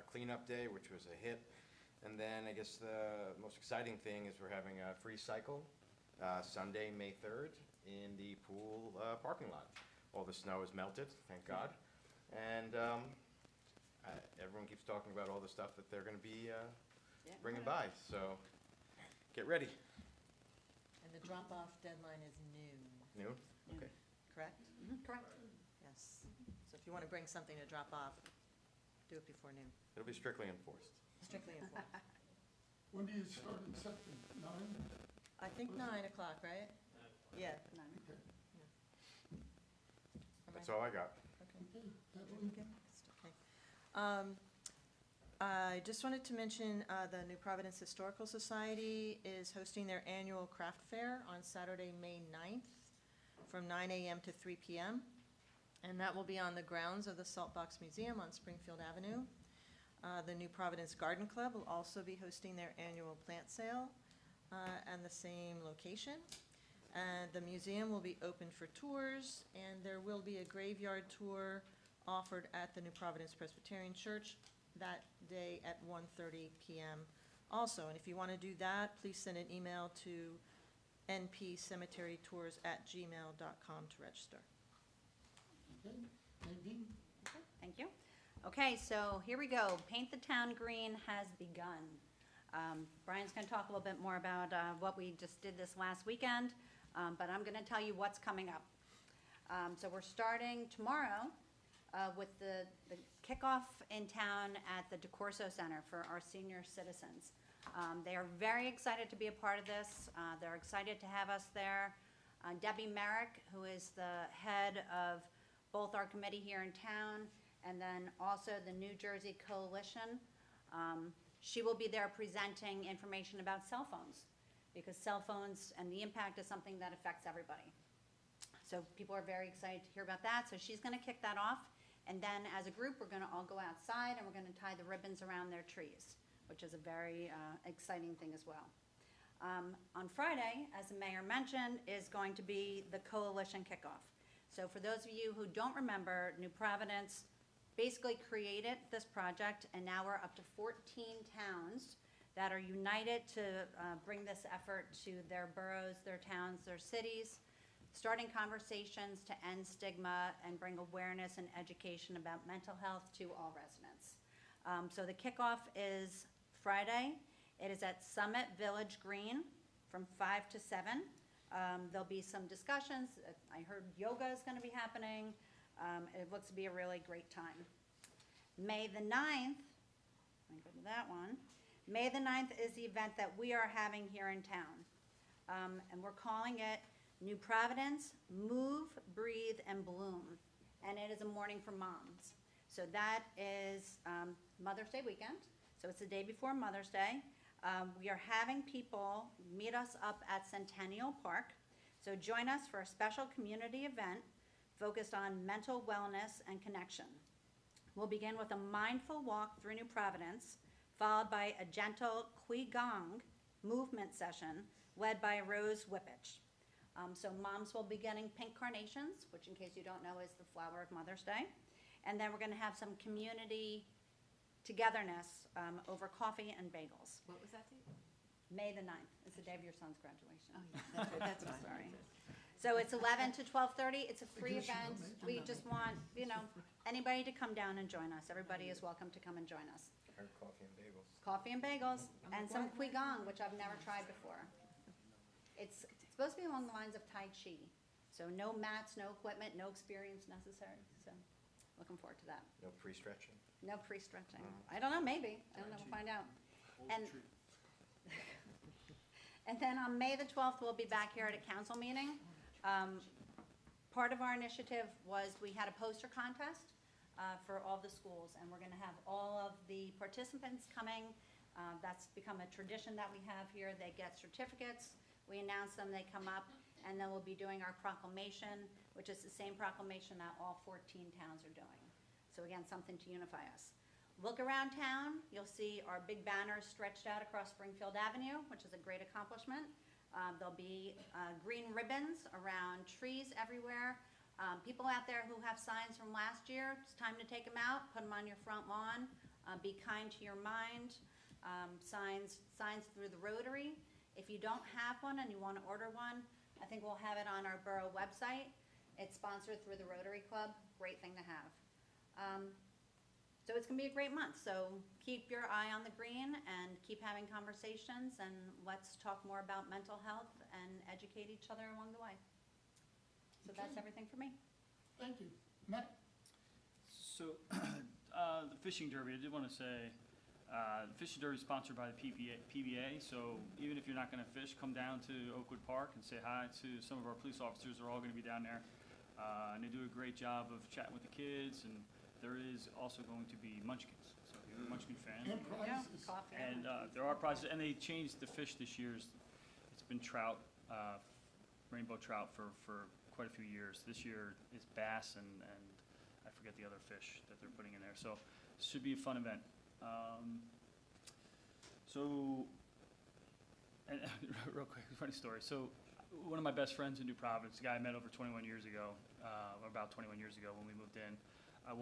Cleanup Day, which was a hit. And then I guess the most exciting thing is we're having a free cycle Sunday, May 3rd in the pool parking lot. All the snow is melted, thank God. And everyone keeps talking about all the stuff that they're gonna be bringing by, so get ready. And the drop-off deadline is noon, Noon? Okay. correct? Correct. Yes. So if you want to bring something to drop off, do it before noon. It'll be strictly enforced. Strictly enforced. When do you start accepting? 9? I think 9 o'clock, right? Yeah. Okay. That's all I got. Okay, Kathleen? Okay. I just wanted to mention, the New Providence Historical Society is hosting their annual craft fair on Saturday, May 9th, from 9 a.m. to 3 p.m. And that will be on the grounds of the Saltbox Museum on Springfield Avenue. The New Providence Garden Club will also be hosting their annual plant sale, and the same location. And the museum will be open for tours, and there will be a graveyard tour offered at the New Providence Presbyterian Church that day at 1:30 p.m. also. And if you want to do that, please send an email to npcemeterytours@gmail.com to register. Okay, Nadine? Thank you. Okay, so here we go. Paint the Town Green has begun. Brian's going to talk a little bit more about what we just did this last weekend, but I'm going to tell you what's coming up. So we're starting tomorrow with the kickoff in town at the DeCorso Center for our senior citizens. They are very excited to be a part of this. They're excited to have us there. Debbie Merrick, who is the head of both our committee here in town and then also the New Jersey Coalition, she will be there presenting information about cell phones, because cell phones and the impact is something that affects everybody. So people are very excited to hear about that. So she's going to kick that off. And then as a group, we're going to all go outside and we're going to tie the ribbons around their trees, which is a very exciting thing as well. On Friday, as the mayor mentioned, is going to be the coalition kickoff. So for those of you who don't remember, New Providence basically created this project, and now we're up to 14 towns that are united to bring this effort to their boroughs, their towns, their cities, starting conversations to end stigma and bring awareness and education about mental health to all residents. So the kickoff is Friday. It is at Summit Village Green from 5 to 7. There'll be some discussions. I heard yoga is going to be happening. It looks to be a really great time. May the 9th, let me go to that one. May the 9th is the event that we are having here in town. And we're calling it New Providence, Move, Breathe, and Bloom. And it is a morning for moms. So that is Mother's Day weekend. So it's the day before Mother's Day. We are having people meet us up at Centennial Park. So join us for a special community event focused on mental wellness and connection. We'll begin with a mindful walk through New Providence, followed by a gentle Qigong movement session led by Rose Whippich. So moms will be getting pink carnations, which in case you don't know is the flower of Mother's Day. And then we're going to have some community togetherness over coffee and bagels. What was that date? May the 9th. It's the day of your son's graduation. Oh, yeah, that's right, that's right. Sorry. So it's 11 to 12:30. It's a free event. We just want, anybody to come down and join us. Everybody is welcome to come and join us. I heard coffee and bagels. Coffee and bagels and some Qigong, which I've never tried before. It's supposed to be along the lines of Tai Chi. So no mats, no equipment, no experience necessary. So looking forward to that. No pre-stretching? No pre-stretching. I don't know, maybe. I don't know, we'll find out. And then on May the 12th, we'll be back here at a council meeting. Part of our initiative was we had a poster contest for all the schools, and we're going to have all of the participants coming. That's become a tradition that we have here. They get certificates. We announce them, they come up, and then we'll be doing our proclamation, which is the same proclamation that all 14 towns are doing. So again, something to unify us. Look around town, you'll see our big banners stretched out across Springfield Avenue, which is a great accomplishment. There'll be green ribbons around trees everywhere. People out there who have signs from last year, it's time to take them out, put them on your front lawn. Be kind to your mind. Signs through the Rotary. If you don't have one and you want to order one, I think we'll have it on our borough website. It's sponsored through the Rotary Club. Great thing to have. So it's going to be a great month. So keep your eye on the green and keep having conversations, and let's talk more about mental health and educate each other along the way. So that's everything for me. Thank you. Matt? So, the fishing derby, I did want to say, the fishing derby is sponsored by the PBA, so even if you're not going to fish, come down to Oakwood Park and say hi to some of our police officers. They're all going to be down there, and they do a great job of chatting with the kids, and there is also going to be munchkins, so if you're a munchkin fan. And prizes. Coffee. And there are prizes, and they changed the fish this year. It's been trout, rainbow trout for quite a few years. This year is bass and I forget the other fish that they're putting in there. So it should be a fun event. And real quick, funny story. So one of my best friends in New Providence, a guy I met over 21 years ago, or about 21 years ago when we moved in, I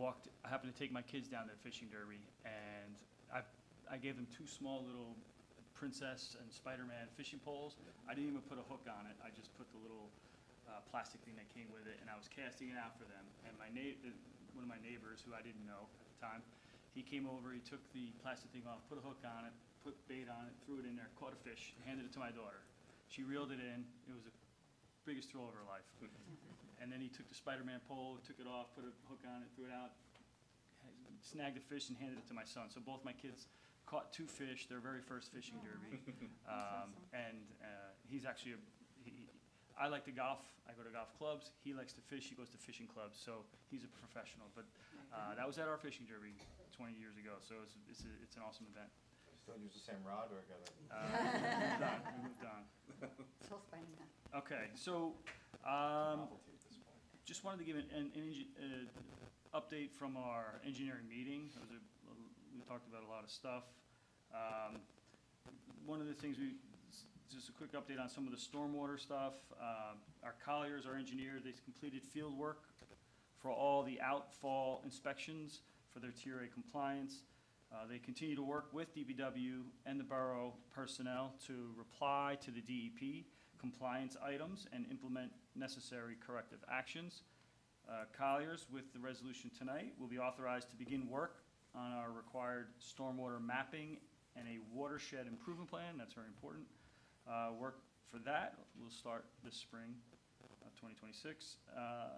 happened to take my kids down to the fishing derby, and I gave them two small little Princess and Spider-Man fishing poles. I didn't even put a hook on it. I just put the little plastic thing that came with it, and I was casting it out for them. And one of my neighbors, who I didn't know at the time, he came over, he took the plastic thing off, put a hook on it, put bait on it, threw it in there, caught a fish, handed it to my daughter. She reeled it in. It was the biggest thrill of her life. And then he took the Spider-Man pole, took it off, put a hook on it, threw it out, snagged a fish, and handed it to my son. So both my kids caught two fish, their very first fishing derby. And he's actually I like to golf. I go to golf clubs. He likes to fish. He goes to fishing clubs. So he's a professional. But that was at our fishing derby 20 years ago. So it's an awesome event. Still use the same rod, or got We moved on. Still finding that. Okay, so just wanted to give an update from our engineering meeting. We talked about a lot of stuff. One of the things just a quick update on some of the stormwater stuff. Our Colliers, our engineer, they completed field work for all the outfall inspections for their Tier A compliance. They continue to work with DPW and the borough personnel to reply to the DEP compliance items and implement necessary corrective actions. Colliers, with the resolution tonight, will be authorized to begin work on our required stormwater mapping and a watershed improvement plan. That's very important. Work for that, we'll start this spring of 2026.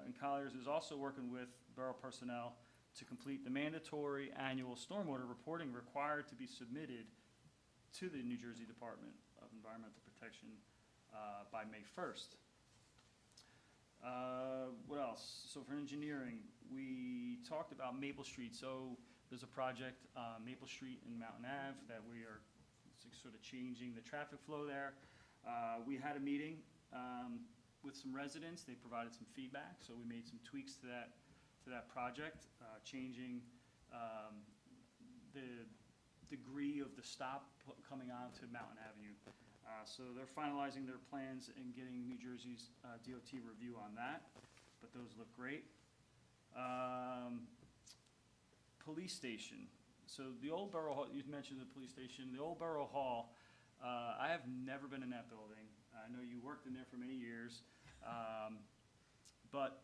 And Colliers is also working with borough personnel to complete the mandatory annual stormwater reporting required to be submitted to the New Jersey Department of Environmental Protection by May 1st. What else? So for engineering, we talked about Maple Street. So there's a project, Maple Street and Mountain Ave, that we are sort of changing the traffic flow there. We had a meeting with some residents. They provided some feedback, so we made some tweaks to that project, changing the degree of the stop coming on to Mountain Avenue. So they're finalizing their plans and getting New Jersey's DOT review on that, but those look great. Police station. So the old Borough Hall, you mentioned the police station, the old Borough Hall, I have never been in that building. I know you worked in there for many years, but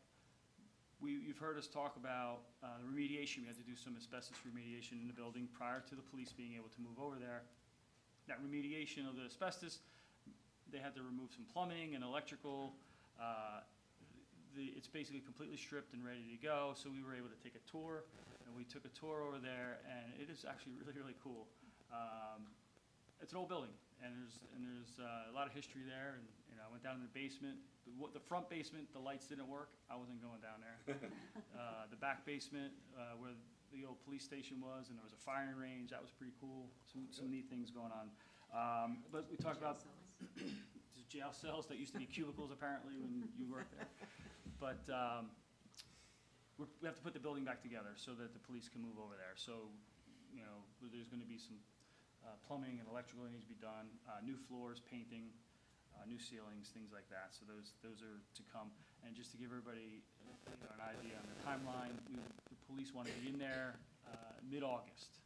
you've heard us talk about the remediation. We had to do some asbestos remediation in the building prior to the police being able to move over there. That remediation of the asbestos, they had to remove some plumbing and electrical. It's basically completely stripped and ready to go, so we were able to take a tour, and we took a tour over there, and it is actually really, really cool. It's an old building, and there's a lot of history there, and I went down in the basement. The front basement, the lights didn't work. I wasn't going down there. The back basement, where the old police station was, and there was a firing range. That was pretty cool. Some neat things going on. But we talked about jail cells that used to be cubicles apparently when you worked there. But we have to put the building back together so that the police can move over there. So, there's going to be some plumbing and electrical that needs to be done, new floors, painting, new ceilings, things like that. So those are to come. And just to give everybody an idea on the timeline, the police want to be in there mid-August.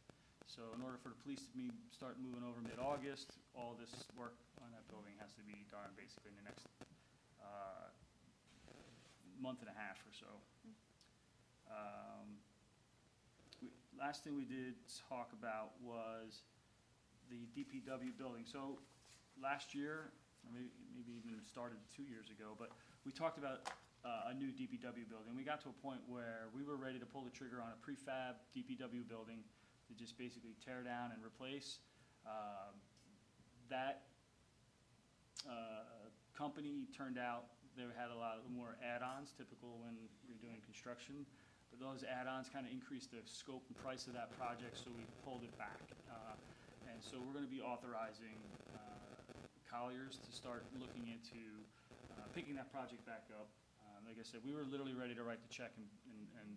So in order for the police to start moving over mid-August, all this work on that building has to be done basically in the next month and a half or so. Last thing we did talk about was the DPW building. So last year, or maybe even started 2 years ago, but we talked about a new DPW building. We got to a point where we were ready to pull the trigger on a prefab DPW building to just basically tear down and replace. That company turned out they had a lot more add-ons, typical when you're doing construction. But those add-ons kind of increased the scope and price of that project, so we pulled it back. And so we're going to be authorizing Colliers to start looking into picking that project back up. Like I said, we were literally ready to write the check and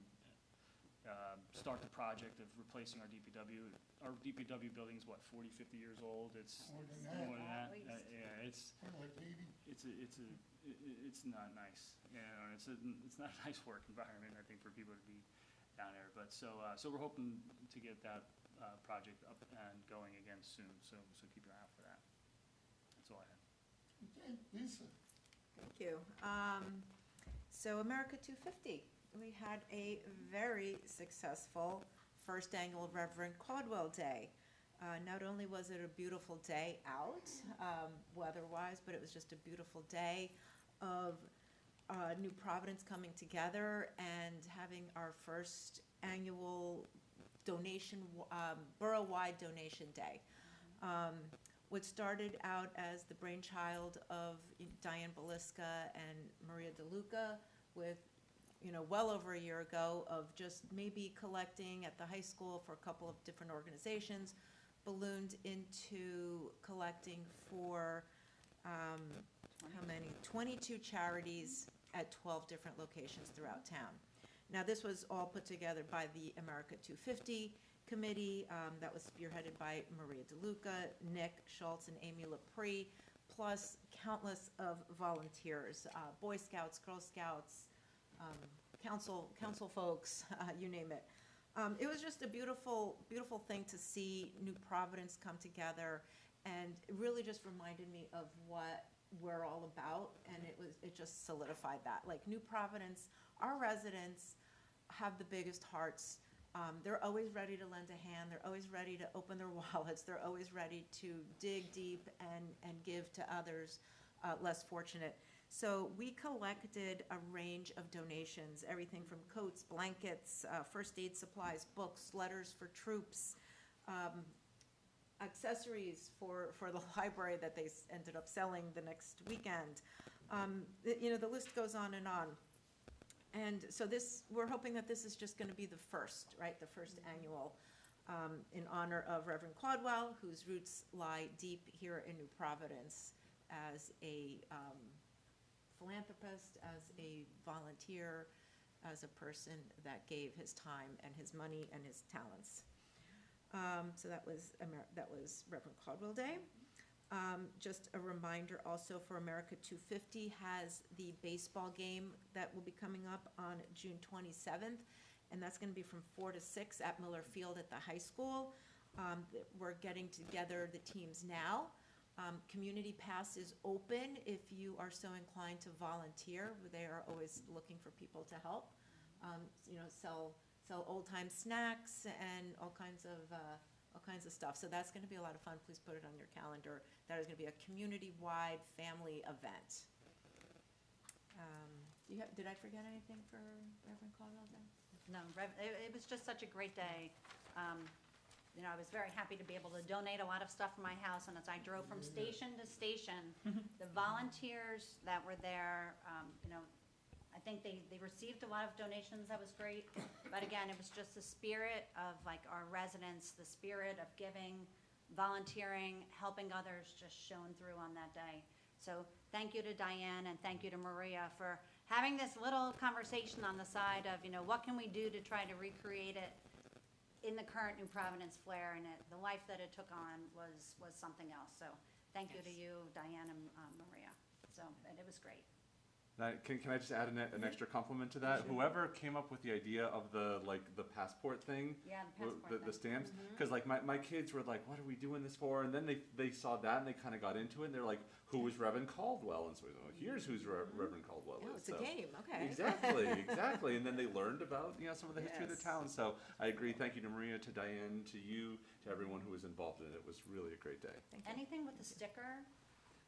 start the project of replacing our DPW. Our DPW building is, what, 40, 50 years old? It's More than that. more than that. At least. Yeah, it's Like 80. it's not nice. It's not a nice work environment, I think, for people to be down there. But so we're hoping to get that project up and going again soon. So keep your eye out for that. That's all I had. Okay, Lisa. Thank you. So America 250, we had a very successful first annual Reverend Caldwell Day. Not only was it a beautiful day out, weather-wise, but it was just a beautiful day of New Providence coming together and having our first annual donation, borough-wide donation day. What started out as the brainchild of Diane Beliska and Maria DeLuca with, well over a year ago, of just maybe collecting at the high school for a couple of different organizations, ballooned into collecting for, how many? 22 charities at 12 different locations throughout town. Now, this was all put together by the America 250 committee that was spearheaded by Maria DeLuca, Nick Schultz, and Amy Lepre, plus countless of volunteers, Boy Scouts, Girl Scouts, council folks, you name it. It was just a beautiful, beautiful thing to see New Providence come together, and it really just reminded me of what we're all about, and it just solidified that. Like, New Providence, our residents have the biggest hearts. They're always ready to lend a hand. They're always ready to open their wallets. They're always ready to dig deep and give to others. less fortunate. So we collected a range of donations, everything from coats, blankets, first aid supplies, books, letters for troops, accessories for the library that they ended up selling the next weekend. The list goes on and on. And so we're hoping that this is just going to be the first, right, the first annual, in honor of Reverend Caldwell, whose roots lie deep here in New Providence as a philanthropist, as a volunteer, as a person that gave his time and his money and his talents. So that was Reverend Caldwell Day. Just a reminder also for America 250 has the baseball game that will be coming up on June 27th, and that's going to be from 4 to 6 at Miller Field at the high school. We're getting together the teams now. Community Pass is open if you are so inclined to volunteer. They are always looking for people to help. Sell old-time snacks and all kinds of stuff. So that's going to be a lot of fun. Please put it on your calendar. That is going to be a community-wide family event. Did I forget anything for Reverend Caldwell Day? No, it was just such a great day. I was very happy to be able to donate a lot of stuff from my house, and as I drove from station to station, the volunteers that were there, I think they received a lot of donations. That was great. But again, it was just the spirit of our residents, the spirit of giving, volunteering, helping others just shone through on that day. So thank you to Diane and thank you to Maria for having this little conversation on the side of, what can we do to try to recreate it in the current New Providence flair, and the life that it took on was something else. So thank you to you, Diane and Maria. And it was great. Can I just add an extra compliment to that? Sure. Whoever came up with the idea of the passport thing, Yeah, the passport the thing. stamps, because my kids were like, "What are we doing this for?" And then they saw that and they kind of got into it. And they're like, "Who was Reverend Caldwell?" And so we go, "Here's who's Reverend Caldwell is." Oh, it's a game. Okay. Exactly. And then they learned about some of the history of the town. So I agree. Thank you to Maria, to Diane, to you, to everyone who was involved in it. It was really a great day. Anything with a sticker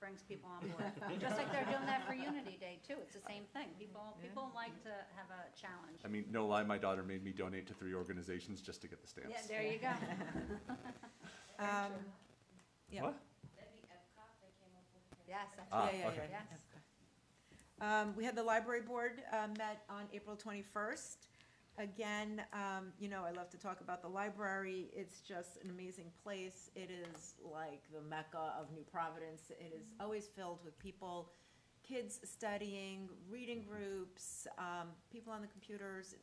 brings people on board. Just like they're doing that for Unity Day too. It's the same thing. People like to have a challenge. I mean, no lie, my daughter made me donate to 3 organizations just to get the stamps. Yeah, there you go. Yeah. What? Yes. Okay. Yes. We had the library board met on April 21st. Again, I love to talk about the library. It's just an amazing place. It is like the Mecca of New Providence. It is always filled with people, kids studying, reading groups, people on the computers.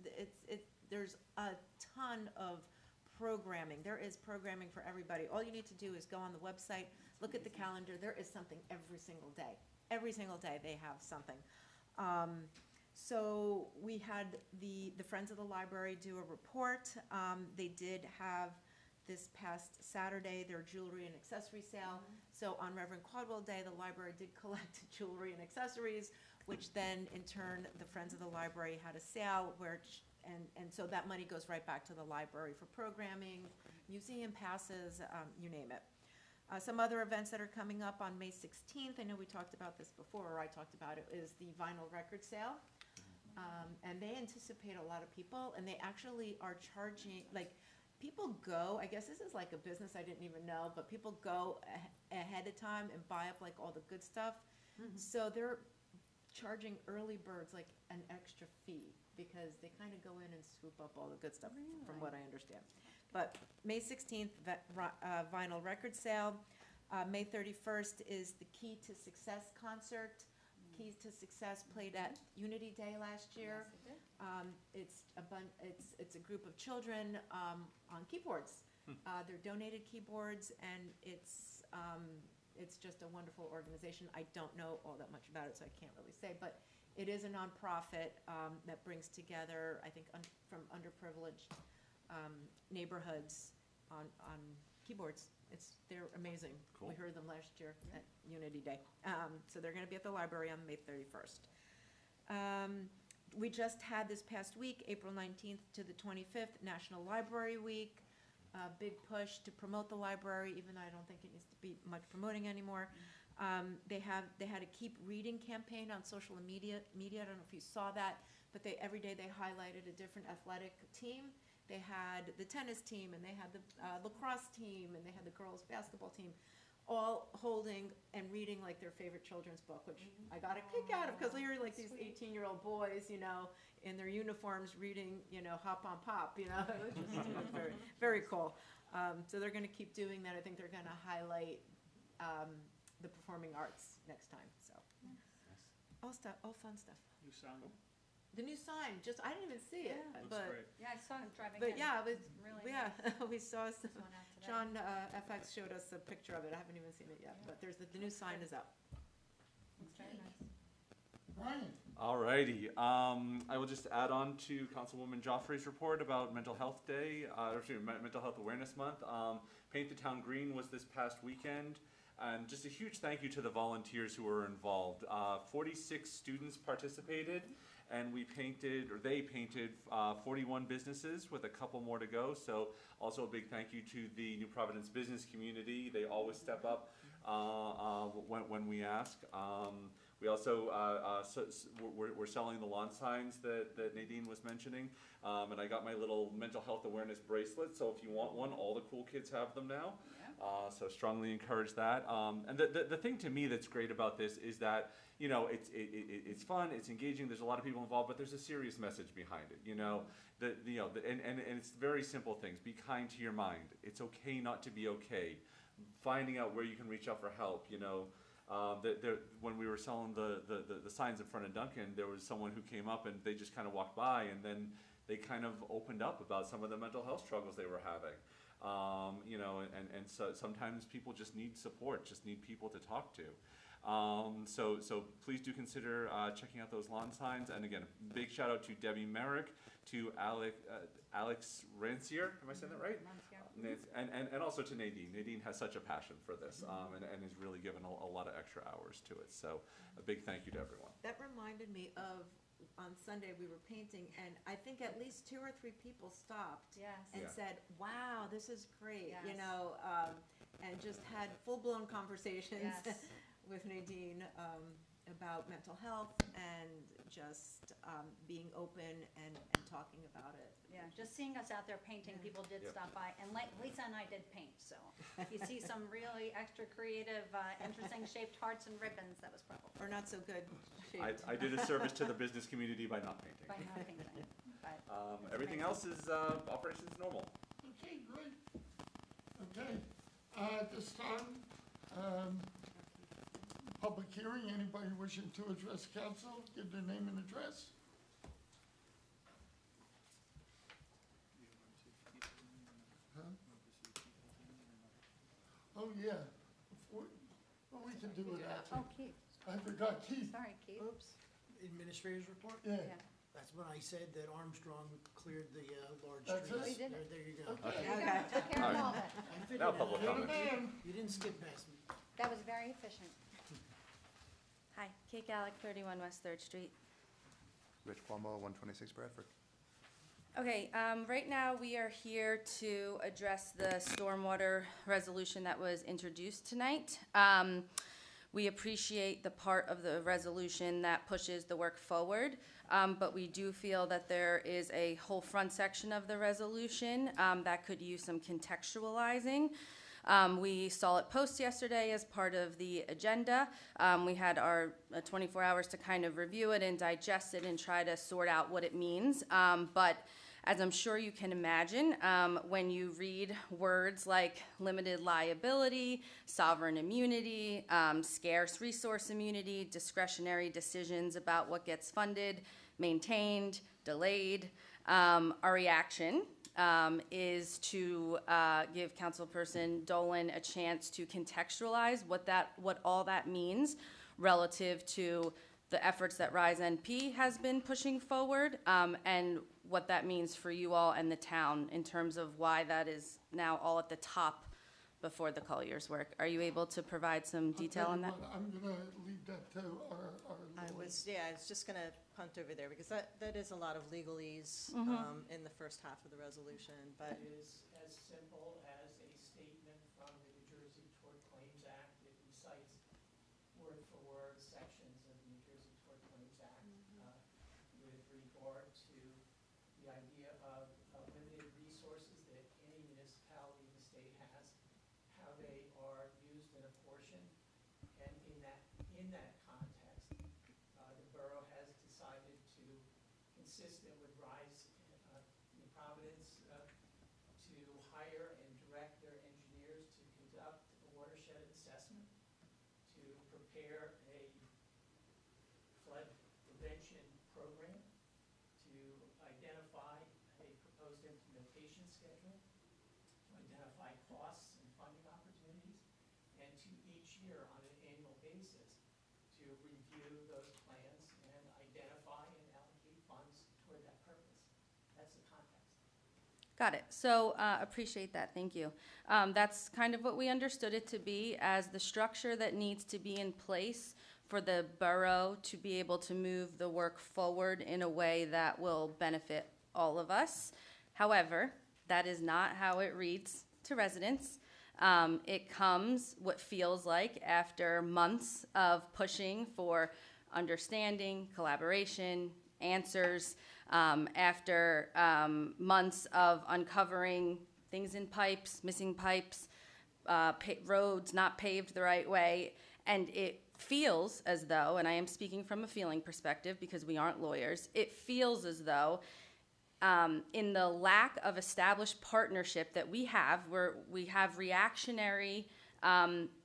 There's a ton of programming. There is programming for everybody. All you need to do is go on the website, look at the calendar. There is something every single day. Every single day they have something. So we had the Friends of the Library do a report. They did have this past Saturday their jewelry and accessory sale. So on Reverend Caldwell Day, the library did collect jewelry and accessories, which then in turn the Friends of the Library had a sale and so that money goes right back to the library for programming, museum passes, you name it. Some other events that are coming up on May 16th, I know we talked about this before, or I talked about it, is the vinyl record sale. And they anticipate a lot of people, and they actually are charging, people go, I guess this is like a business I didn't even know, but people go ahead of time and buy up all the good stuff. So they're charging early birds an extra fee because they kind of go in and swoop up all the good stuff, from what I understand. But May 16th, vinyl record sale. May 31st is the Key to Success concert. Keys to Success played at Unity Day last year. It's a group of children on keyboards. They're donated keyboards, and it's just a wonderful organization. I don't know all that much about it, so I can't really say, but it is a nonprofit that brings together, I think, from underprivileged neighborhoods on keyboards. They're amazing. Cool. We heard them last year at Unity Day. So they're going to be at the library on May 31st. We just had this past week, April 19th to the 25th, National Library Week. Big push to promote the library, even though I don't think it needs to be much promoting anymore. They had a Keep Reading campaign on social media. I don't know if you saw that, but every day they highlighted a different athletic team. They had the tennis team, and they had the lacrosse team, and they had the girls basketball team, all holding and reading like their favorite children's book, which I got a kick out of, because they were like these 18-year-old boys, you know, in their uniforms reading, you know, Hop on Pop, you know, it was very, very cool. So they're going to keep doing that. I think they're going to highlight the performing arts next time. So all fun stuff. New sign. The new sign, I didn't even see it, Looks but great. Yeah, I saw him driving but in. yeah, it was Really yeah. We saw some. This one out today. John FX showed us a picture of it. I haven't even seen it yet, but there's the new sign is up. It's very nice. Brian? Alrighty, I will just add on to Councilwoman Joffrey's report about Mental Health Day, Mental Health Awareness Month. Paint the Town Green was this past weekend, and just a huge thank you to the volunteers who were involved. 46 students participated, and they painted 41 businesses with a couple more to go. So also a big thank you to the New Providence business community. They always step up when we ask. We also, we're selling the lawn signs that Nadine was mentioning. And I got my little mental health awareness bracelet. So if you want one, all the cool kids have them now. So strongly encourage that. And the thing to me that's great about this is that, you know, it's fun, it's engaging, there's a lot of people involved, but there's a serious message behind it, you know. And it's very simple things. Be kind to your mind. It's okay not to be okay. Finding out where you can reach out for help, you know. When we were selling the signs in front of Duncan, there was someone who came up and they just kind of walked by, and then they kind of opened up about some of the mental health struggles they were having. You know, and so sometimes people just need support, just need people to talk to. So please do consider checking out those lawn signs. And again, big shout out to Debbie Merrick, to Alex Rancier, am I saying that right? And also to Nadine. Nadine has such a passion for this, and has really given a lot of extra hours to it. So a big thank you to everyone. That reminded me of, on Sunday we were painting, and I think at least 2 or 3 people stopped and said, wow, this is great, you know, and just had full-blown conversations with Nadine about mental health and just being open and talking about it. Yeah, just seeing us out there painting, people did stop by, and Lisa and I did paint, so if you see some really extra creative, interesting shaped hearts and ribbons, that was probably. Or not so good shaped. I did a service to the business community by not painting. By not painting, but. Everything else is operations normal. Okay, great. Okay, at this time, public hearing, anybody wishing to address council, give their name and address. Huh? Oh, yeah. Well, we can do it after. Oh, Keith, I forgot Keith. sorry, Keith. Oops. Administrator's report? Yeah. That's when I said that Armstrong cleared the large That's trees. it? We did There it. there you go. Okay. Okay. Took care of all that. I figured Now it public out. comment. You didn't skip past me. That was very efficient. Hi, Kate Gallick, 31 West 3rd Street. Rich Cuomo, 126 Bradford. Okay, right now we are here to address the stormwater resolution that was introduced tonight. We appreciate the part of the resolution that pushes the work forward, but we do feel that there is a whole front section of the resolution that could use some contextualizing. We saw it post yesterday as part of the agenda. We had our 24 hours to kind of review it and digest it and try to sort out what it means. But as I'm sure you can imagine, when you read words like limited liability, sovereign immunity, scarce resource immunity, discretionary decisions about what gets funded, maintained, delayed, our reaction is to give Councilperson Dolan a chance to contextualize what all that means relative to the efforts that RISE NP has been pushing forward, and what that means for you all and the town in terms of why that is now all at the top before the Collier's work. Are you able to provide some detail on that? I'm gonna leave that to our I was just gonna punt over there, because that is a lot of legalese in the first half of the resolution, but. It is as simple as a statement from the New Jersey Tort Claims Act. It recites word-for-word sections of the New Jersey Tort Claims Act with regard to the idea of limited resources that any municipality in the state has, how they are used and apportioned, and in that context, the borough has decided to, consistent with RISE New Providence, to hire and direct their engineers to conduct a watershed assessment, to prepare a flood prevention program, to identify a proposed implementation schedule, to identify costs and funding opportunities, and to each year on an annual basis to review those plans and identify and allocate funds toward that purpose. That's the context. Got it. So appreciate that. Thank you. That's kind of what we understood it to be as the structure that needs to be in place for the borough to be able to move the work forward in a way that will benefit all of us. However, that is not how it reads to residents. It comes, what feels like, after months of pushing for understanding, collaboration, answers, after months of uncovering things in pipes, missing pipes, roads not paved the right way. And it feels as though, and I am speaking from a feeling perspective because we aren't lawyers, it feels as though in the lack of established partnership that we have, where we have reactionary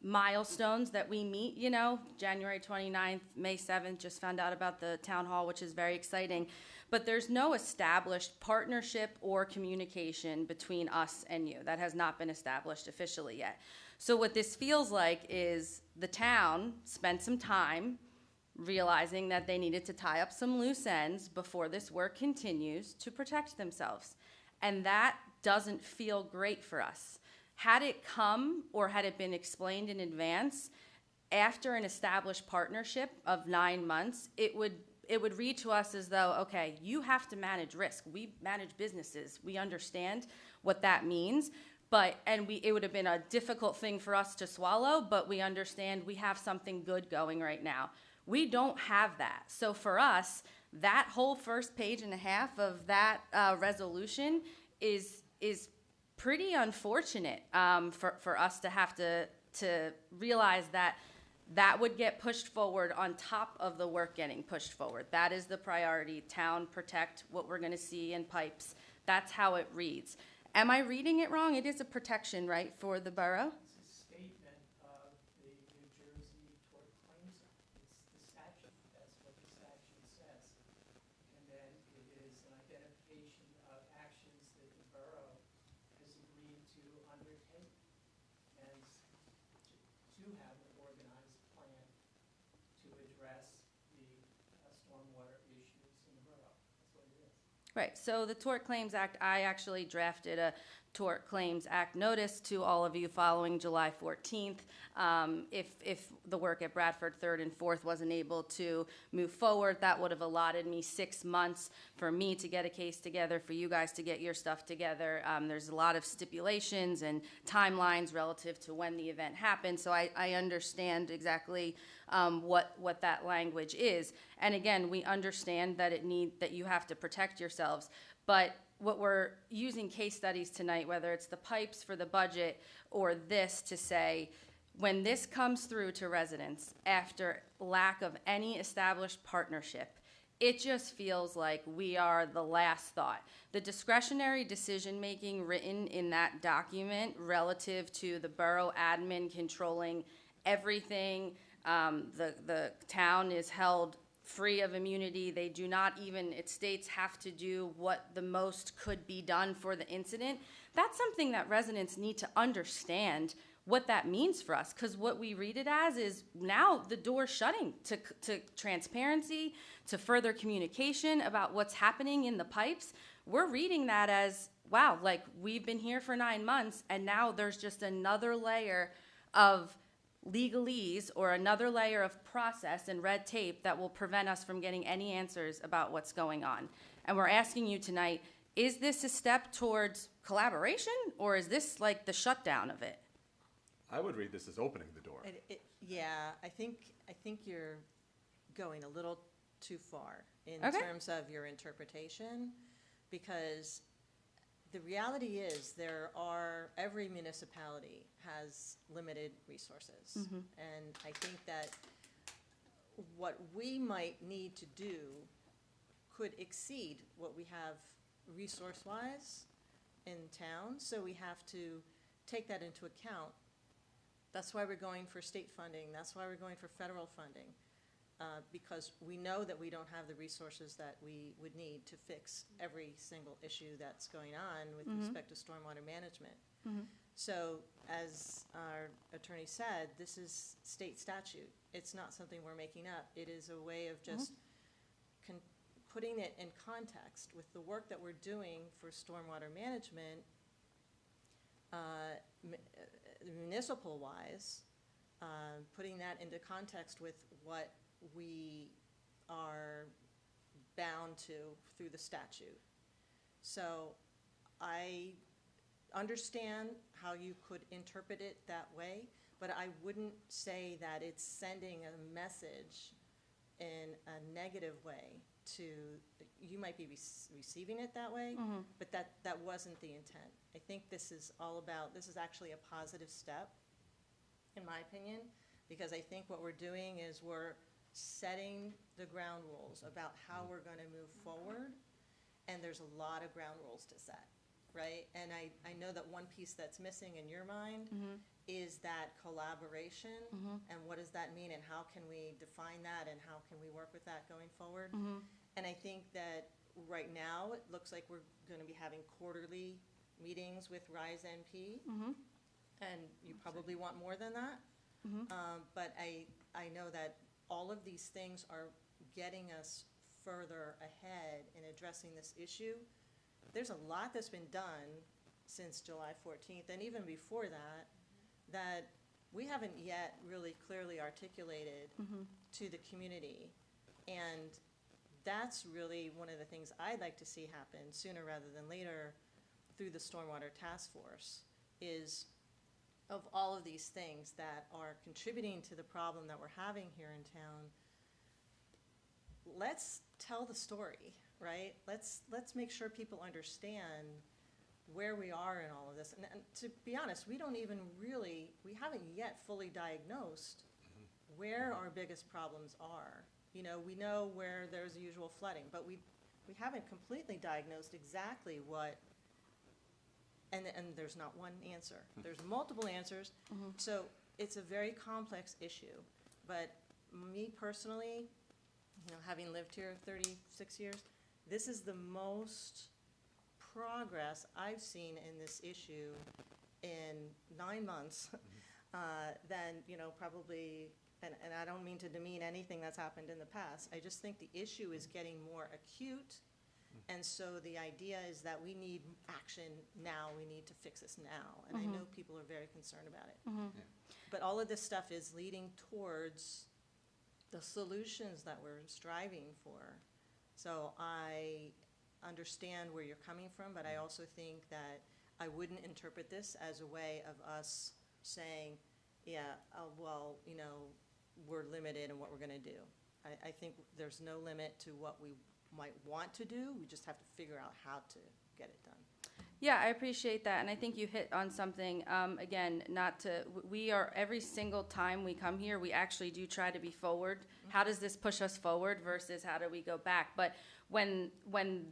milestones that we meet, you know, January 29th, May 7th, just found out about the town hall, which is very exciting. But there's no established partnership or communication between us and you. That has not been established officially yet. So what this feels like is the town spent some time realizing that they needed to tie up some loose ends before this work continues to protect themselves. And that doesn't feel great for us. Had it come or had it been explained in advance, after an established partnership of 9 months, it would read to us as though, okay, you have to manage risk. We manage businesses. We understand what that means. It would have been a difficult thing for us to swallow, but we understand we have something good going right now. We don't have that. So for us, that whole first page and a half of that resolution is pretty unfortunate for us to have to realize that would get pushed forward on top of the work getting pushed forward. That is the priority. Town, protect what we're going to see in pipes. That's how it reads. Am I reading it wrong? It is a protection, right, for the borough? It's a statement of the New Jersey Tort Claims Act. It's the statute. That's what the statute says. And then it is an identification of actions that the borough has agreed to undertake and to have an organized plan to address the stormwater issues in the borough. That's what it is. Right, so the Tort Claims Act, I actually drafted a Tort Claims Act notice to all of you following July 14th. If the work at Bradford 3rd and 4th wasn't able to move forward, that would have allotted me 6 months for me to get a case together, for you guys to get your stuff together. There's a lot of stipulations and timelines relative to when the event happened, so I understand exactly what that language is. And again, we understand that that you have to protect yourselves, but what we're using case studies tonight, whether it's the pipes for the budget or this to say, when this comes through to residents after lack of any established partnership, it just feels like we are the last thought. The discretionary decision-making written in that document relative to the borough admin controlling everything, the town is held free of immunity. They do not even, it states, have to do what the most could be done for the incident. That's something that residents need to understand what that means for us, because what we read it as is now the door shutting to transparency, to further communication about what's happening in the pipes. We're reading that as, wow, like we've been here for 9 months and now there's just another layer of legalese or another layer of process and red tape that will prevent us from getting any answers about what's going on. And we're asking you tonight, is this a step towards collaboration or is this like the shutdown of it? I would read this as opening the door. Yeah, I think you're going a little too far in Okay. terms of your interpretation, because the reality is every municipality has limited resources. Mhm. And I think that what we might need to do could exceed what we have resource-wise in town, so we have to take that into account. That's why we're going for state funding, that's why we're going for federal funding, because we know that we don't have the resources that we would need to fix every single issue that's going on with Mhm. respect to stormwater management. Mhm. So, as our attorney said, this is state statute. It's not something we're making up. It is a way of just putting it in context with the work that we're doing for stormwater management, municipal-wise, putting that into context with what we are bound to through the statute. So I understand how you could interpret it that way, but I wouldn't say that it's sending a message in a negative way to, you might be receiving it that way, Mhm. but that wasn't the intent. I think this is actually a positive step, in my opinion, because I think what we're doing is we're setting the ground rules about how we're gonna move forward, and there's a lot of ground rules to set, right? And I know that one piece that's missing in your mind Mhm. is that collaboration, Mhm. and what does that mean, and how can we define that, and how can we work with that going forward? Mhm. And I think that right now, it looks like we're gonna be having quarterly meetings with RISE NP, Mhm. and you probably want more than that. Mhm. But I know that all of these things are getting us further ahead in addressing this issue. There's a lot that's been done since July 14th, and even before that, that we haven't yet really clearly articulated Mhm. to the community. And that's really one of the things I'd like to see happen sooner rather than later through the Stormwater Task Force, is of all of these things that are contributing to the problem that we're having here in town, let's tell the story, right? Let's make sure people understand where we are in all of this. And to be honest, we haven't yet fully diagnosed where our biggest problems are. You know, we know where there's the usual flooding, but we haven't completely diagnosed exactly what, and there's not one answer. There's multiple answers. Mhm. So it's a very complex issue. But me personally, you know, having lived here 36 years, this is the most progress I've seen in this issue in 9 months than, you know, probably, and I don't mean to demean anything that's happened in the past. I just think the issue is getting more acute, and so the idea is that we need action now, we need to fix this now, and I know people are very concerned about it. Mhm. But all of this stuff is leading towards the solutions that we're striving for. So I understand where you're coming from, but I also think that I wouldn't interpret this as a way of us saying, yeah, well, you know, we're limited in what we're gonna do. I think there's no limit to what we might want to do, we just have to figure out how to get it done. Yeah, I appreciate that, and I think you hit on something, again, we are, every single time we come here, we actually do try to be forward. How does this push us forward versus how do we go back? But when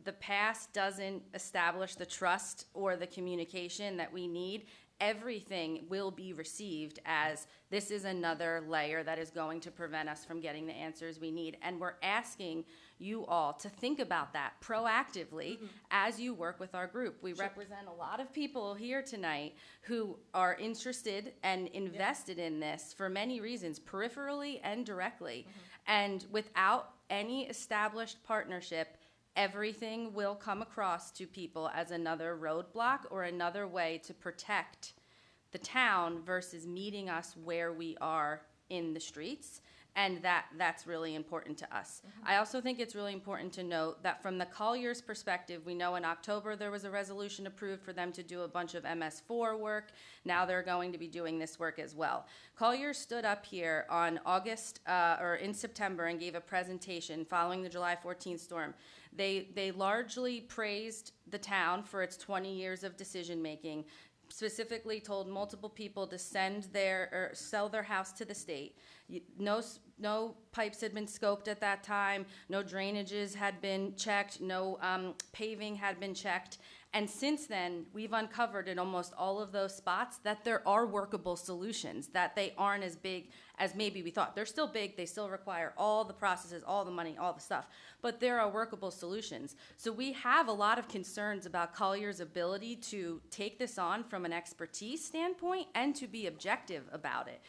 the past doesn't establish the trust or the communication that we need, everything will be received as this is another layer that is going to prevent us from getting the answers we need. And we're asking you all to think about that proactively as you work with our group. We represent a lot of people here tonight who are interested and invested in this for many reasons, peripherally and directly. And without any established partnership, everything will come across to people as another roadblock or another way to protect the town versus meeting us where we are in the streets And that's really important to us. I also think it's really important to note that from the Colliers' perspective, we know in October there was a resolution approved for them to do a bunch of MS4 work. Now they're going to be doing this work as well. Colliers stood up here on in September and gave a presentation following the July 14th storm. They largely praised the town for its 20 years of decision making, specifically told multiple people to sell their house to the state. No pipes had been scoped at that time, no drainages had been checked, no paving had been checked. And since then, we've uncovered in almost all of those spots that there are workable solutions, that they aren't as big as maybe we thought. They're still big, they still require all the processes, all the money, all the stuff, but there are workable solutions. So we have a lot of concerns about Collier's ability to take this on from an expertise standpoint and to be objective about it.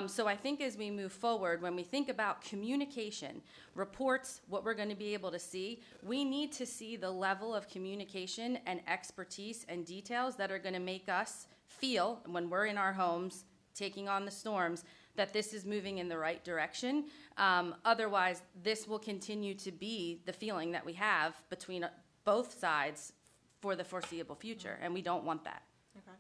So I think as we move forward, when we think about communication, reports, what we're going to be able to see, we need to see the level of communication and expertise and details that are going to make us feel, when we're in our homes taking on the storms, that this is moving in the right direction. Otherwise, this will continue to be the feeling that we have between both sides for the foreseeable future, and we don't want that. Okay.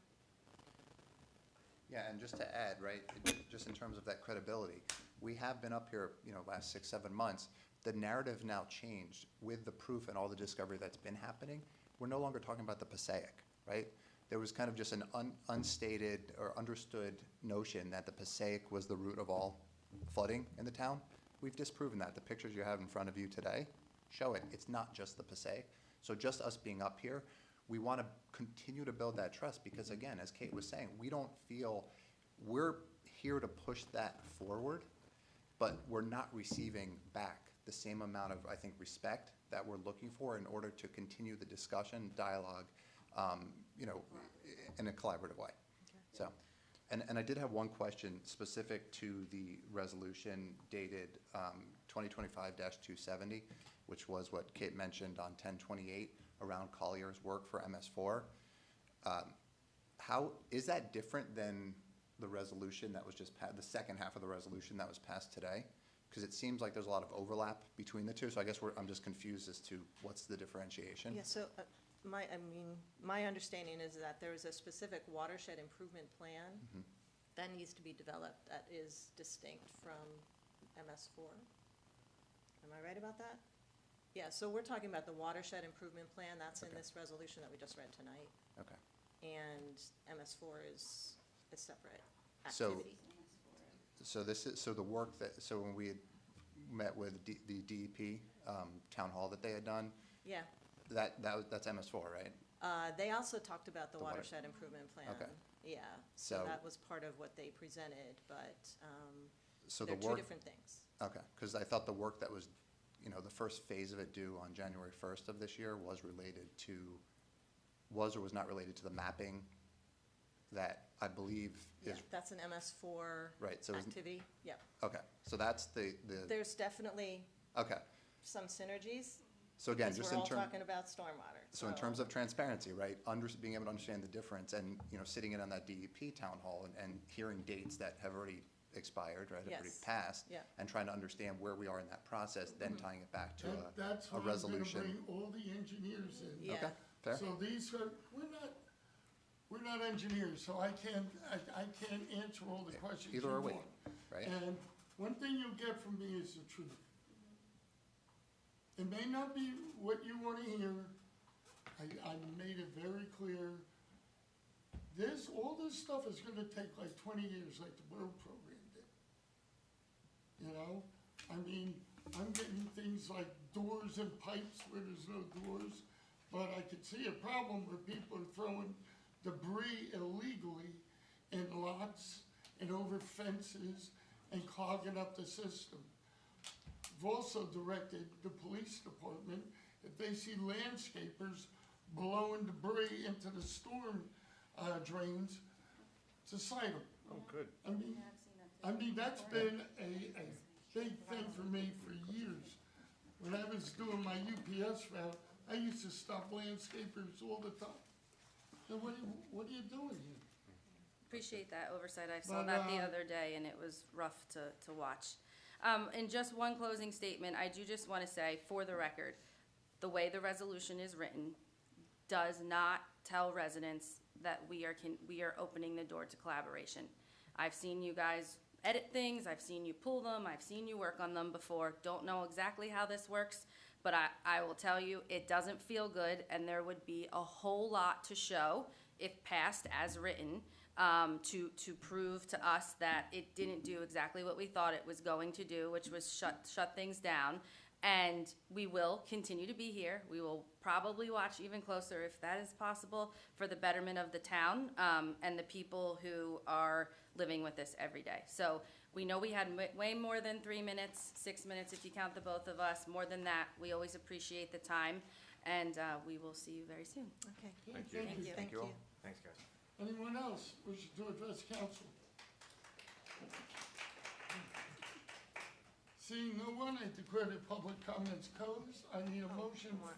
Yeah, and just to add, right, just in terms of that credibility, we have been up here, last 6-7 months. The narrative now changed with the proof and all the discovery that's been happening. We're no longer talking about the Passaic, right? There was kind of just an unstated or understood notion that the Passaic was the root of all flooding in the town. We've disproven that. The pictures you have in front of you today show it. It's not just the Passaic. So just us being up here, we want to continue to build that trust because, again, as Kate was saying, we don't feel we're here to push that forward, but we're not receiving back the same amount of, I think, respect that we're looking for in order to continue the discussion, dialogue, in a collaborative way. Okay. So, and I did have one question specific to the resolution dated 2025-270, which was what Kate mentioned on 10/28 around Collier's work for MS4. How is that different than the resolution that was just the second half of the resolution that was passed today? Because it seems like there's a lot of overlap between the two. So I guess I'm just confused as to what's the differentiation. Yeah, so my understanding is that there is a specific watershed improvement plan that needs to be developed that is distinct from MS4. Am I right about that? Yeah, so we're talking about the watershed improvement plan. That's in this resolution that we just read tonight. Okay. And MS4 is a separate activity. So the work when we had met with the DEP town hall that they had done. Yeah. That's MS4, right? They also talked about the watershed improvement plan. Okay. Yeah, so that was part of what they presented, but they're two different things. Okay, because I thought the work that was, the first phase of it due on January 1st of this year was or was not related to the mapping that I believe is. Yeah, that's an MS4 activity, yeah. Okay, so that's the. There's definitely some synergies. So again, just just we're in all terms. talking about stormwater. So in terms of transparency, right, being able to understand the difference and, sitting in on that DEP town hall and hearing dates that have already expired, right, have already passed, and trying to understand where we are in that process, then tying it back to a resolution. That's why I'm gonna bring all the engineers in. Yeah. Okay, fair. So these are, we're not engineers, so I can't answer all the questions you Either are we, want. right? And one thing you'll get from me is the truth. It may not be what you want to hear. I made it very clear. All this stuff is going to take like 20 years, like the Borough program did. I'm getting things like doors and pipes where there's no doors, but I could see a problem where people are throwing debris illegally in lots and over fences and clogging up the system. I've also directed the police department, if they see landscapers blowing debris into the storm drains, to cite them. Oh, good. That's been a big thing for me for years. When I was doing my UPS route, I used to stop landscapers all the time. So what are you doing here? Appreciate that oversight. I saw that the other day, and it was rough to watch. In just one closing statement, I do just want to say, for the record, the way the resolution is written does not tell residents that we are opening the door to collaboration. I've seen you guys edit things, I've seen you pull them, I've seen you work on them before. Don't know exactly how this works, but I will tell you, it doesn't feel good, and there would be a whole lot to show, if passed as written, to prove to us that it didn't do exactly what we thought it was going to do, which was shut things down. And we will continue to be here. We will probably watch even closer, if that is possible, for the betterment of the town and the people who are living with this every day. So we know we had way more than 3 minutes, 6 minutes if you count the both of us. More than that, we always appreciate the time, and we will see you very soon. Okay. Thank you. Thank you. Thank you all. Thanks, guys. Anyone else wishing to address council? Seeing no one, I declare the public comments closed. I need a motion for.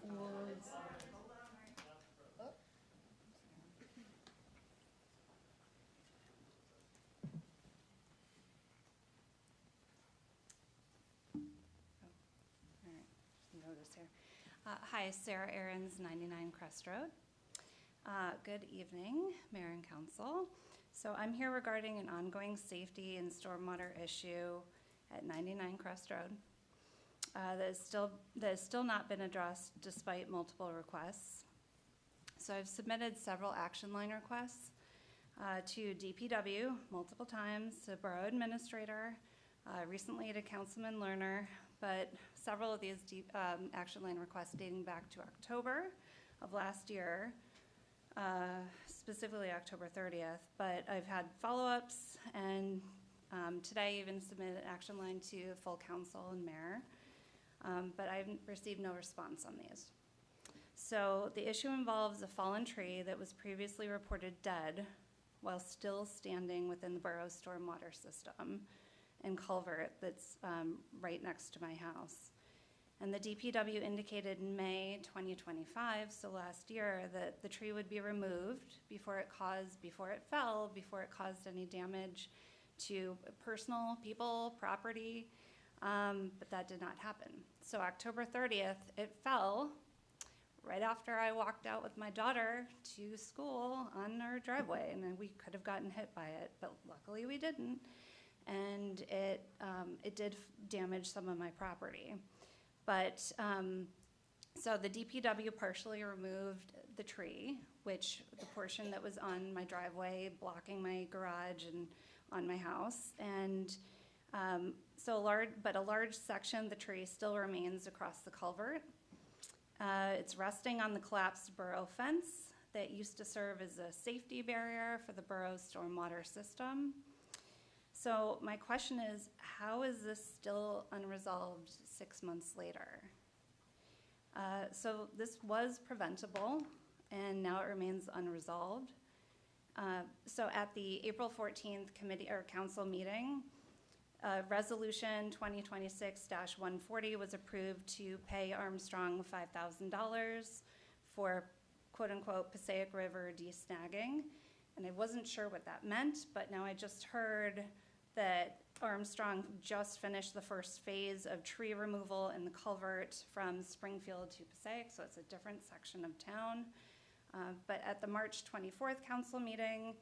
Notice here. Hi, Sarah Aarons, 99 Crest Road. Good evening, Mayor and Council. So I'm here regarding an ongoing safety and stormwater issue at 99 Crest Road that has still not been addressed despite multiple requests. So I've submitted several action line requests to DPW multiple times, to Borough Administrator, recently to Councilman Lerner, but several of these action line requests dating back to October of last year, specifically October 30th, but I've had follow-ups, and today even submitted an action line to full council and mayor, but I've received no response on these. So the issue involves a fallen tree that was previously reported dead while still standing within the borough's stormwater system and culvert that's right next to my house. And the DPW indicated in May 2025, so last year, that the tree would be removed before it fell, before it caused any damage to personal, people, property, but that did not happen. So October 30th, it fell right after I walked out with my daughter to school on our driveway, and then we could have gotten hit by it, but luckily we didn't. And it did damage some of my property. But, so the DPW partially removed the tree, which the portion that was on my driveway, blocking my garage and on my house. And so a large section of the tree still remains across the culvert. It's resting on the collapsed borough fence that used to serve as a safety barrier for the borough's stormwater system. So my question is, how is this still unresolved 6 months later? So this was preventable, and now it remains unresolved. So at the April 14th committee or council meeting, resolution 2026-140 was approved to pay Armstrong $5,000 for quote-unquote Passaic River desnagging. And I wasn't sure what that meant, but now I just heard that Armstrong just finished the first phase of tree removal in the culvert from Springfield to Passaic, so it's a different section of town. But at the March 24th council meeting,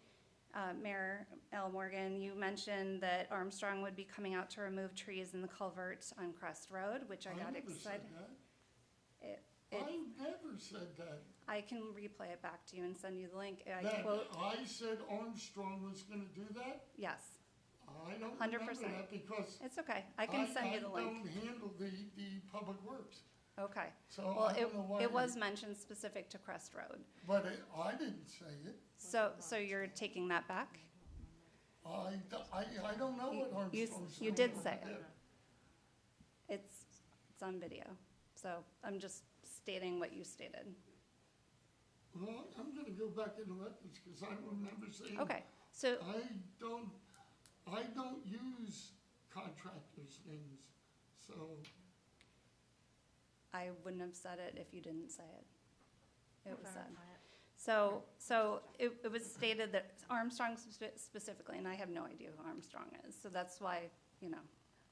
Mayor L. Morgan, you mentioned that Armstrong would be coming out to remove trees in the culvert on Crest Road, which I got excited. I never said that. I can replay it back to you and send you the link. I said Armstrong was gonna do that? Yes. I don't 100%. remember that because. It's okay. I can send you the link. I don't handle the public works. Okay. So Well, I don't know why. it was mentioned specific to Crest Road. But I didn't say it. So you're taking that back? I don't know what Armstrong's. You did say it. It's on video. So I'm just stating what you stated. Well, I'm gonna go back in the records because I don't remember saying. Okay, so. I don't use contractors' names, so. I wouldn't have said it if you didn't say it. It was said. So it was stated that Armstrong specifically, and I have no idea who Armstrong is, so that's why,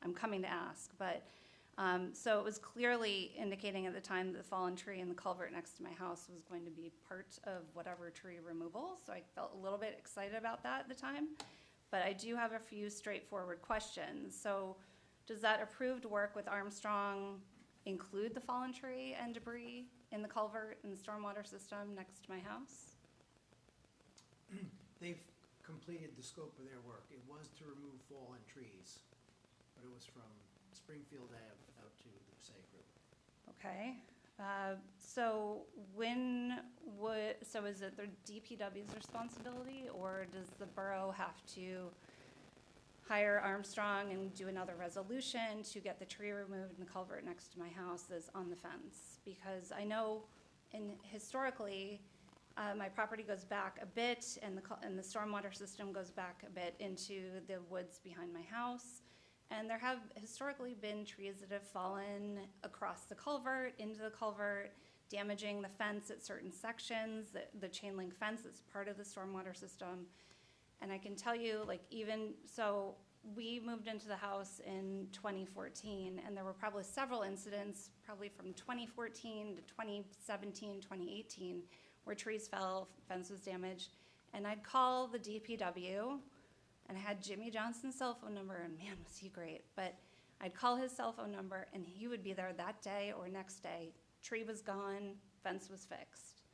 I'm coming to ask. But, so it was clearly indicating at the time that the fallen tree in the culvert next to my house was going to be part of whatever tree removal. So I felt a little bit excited about that at the time. But I do have a few straightforward questions. So does that approved work with Armstrong include the fallen tree and debris in the culvert and the stormwater system next to my house? They've completed the scope of their work. It was to remove fallen trees, but it was from Springfield Ave out to the Passaic River. Okay, so so is it the DPW's responsibility, or does the borough have to hire Armstrong and do another resolution to get the tree removed in the culvert next to my house that's on the fence? Because I know historically, my property goes back a bit, and the stormwater system goes back a bit into the woods behind my house. And there have historically been trees that have fallen across the culvert, into the culvert, damaging the fence at certain sections, the chain link fence that's part of the stormwater system. And I can tell you, like, even, so we moved into the house in 2014, and there were probably several incidents, probably from 2014 to 2017, 2018, where trees fell, fence was damaged. And I'd call the DPW, and I had Jimmy Johnson's cell phone number, and man, was he great. But I'd call his cell phone number, and he would be there that day or next day. Tree was gone, fence was fixed.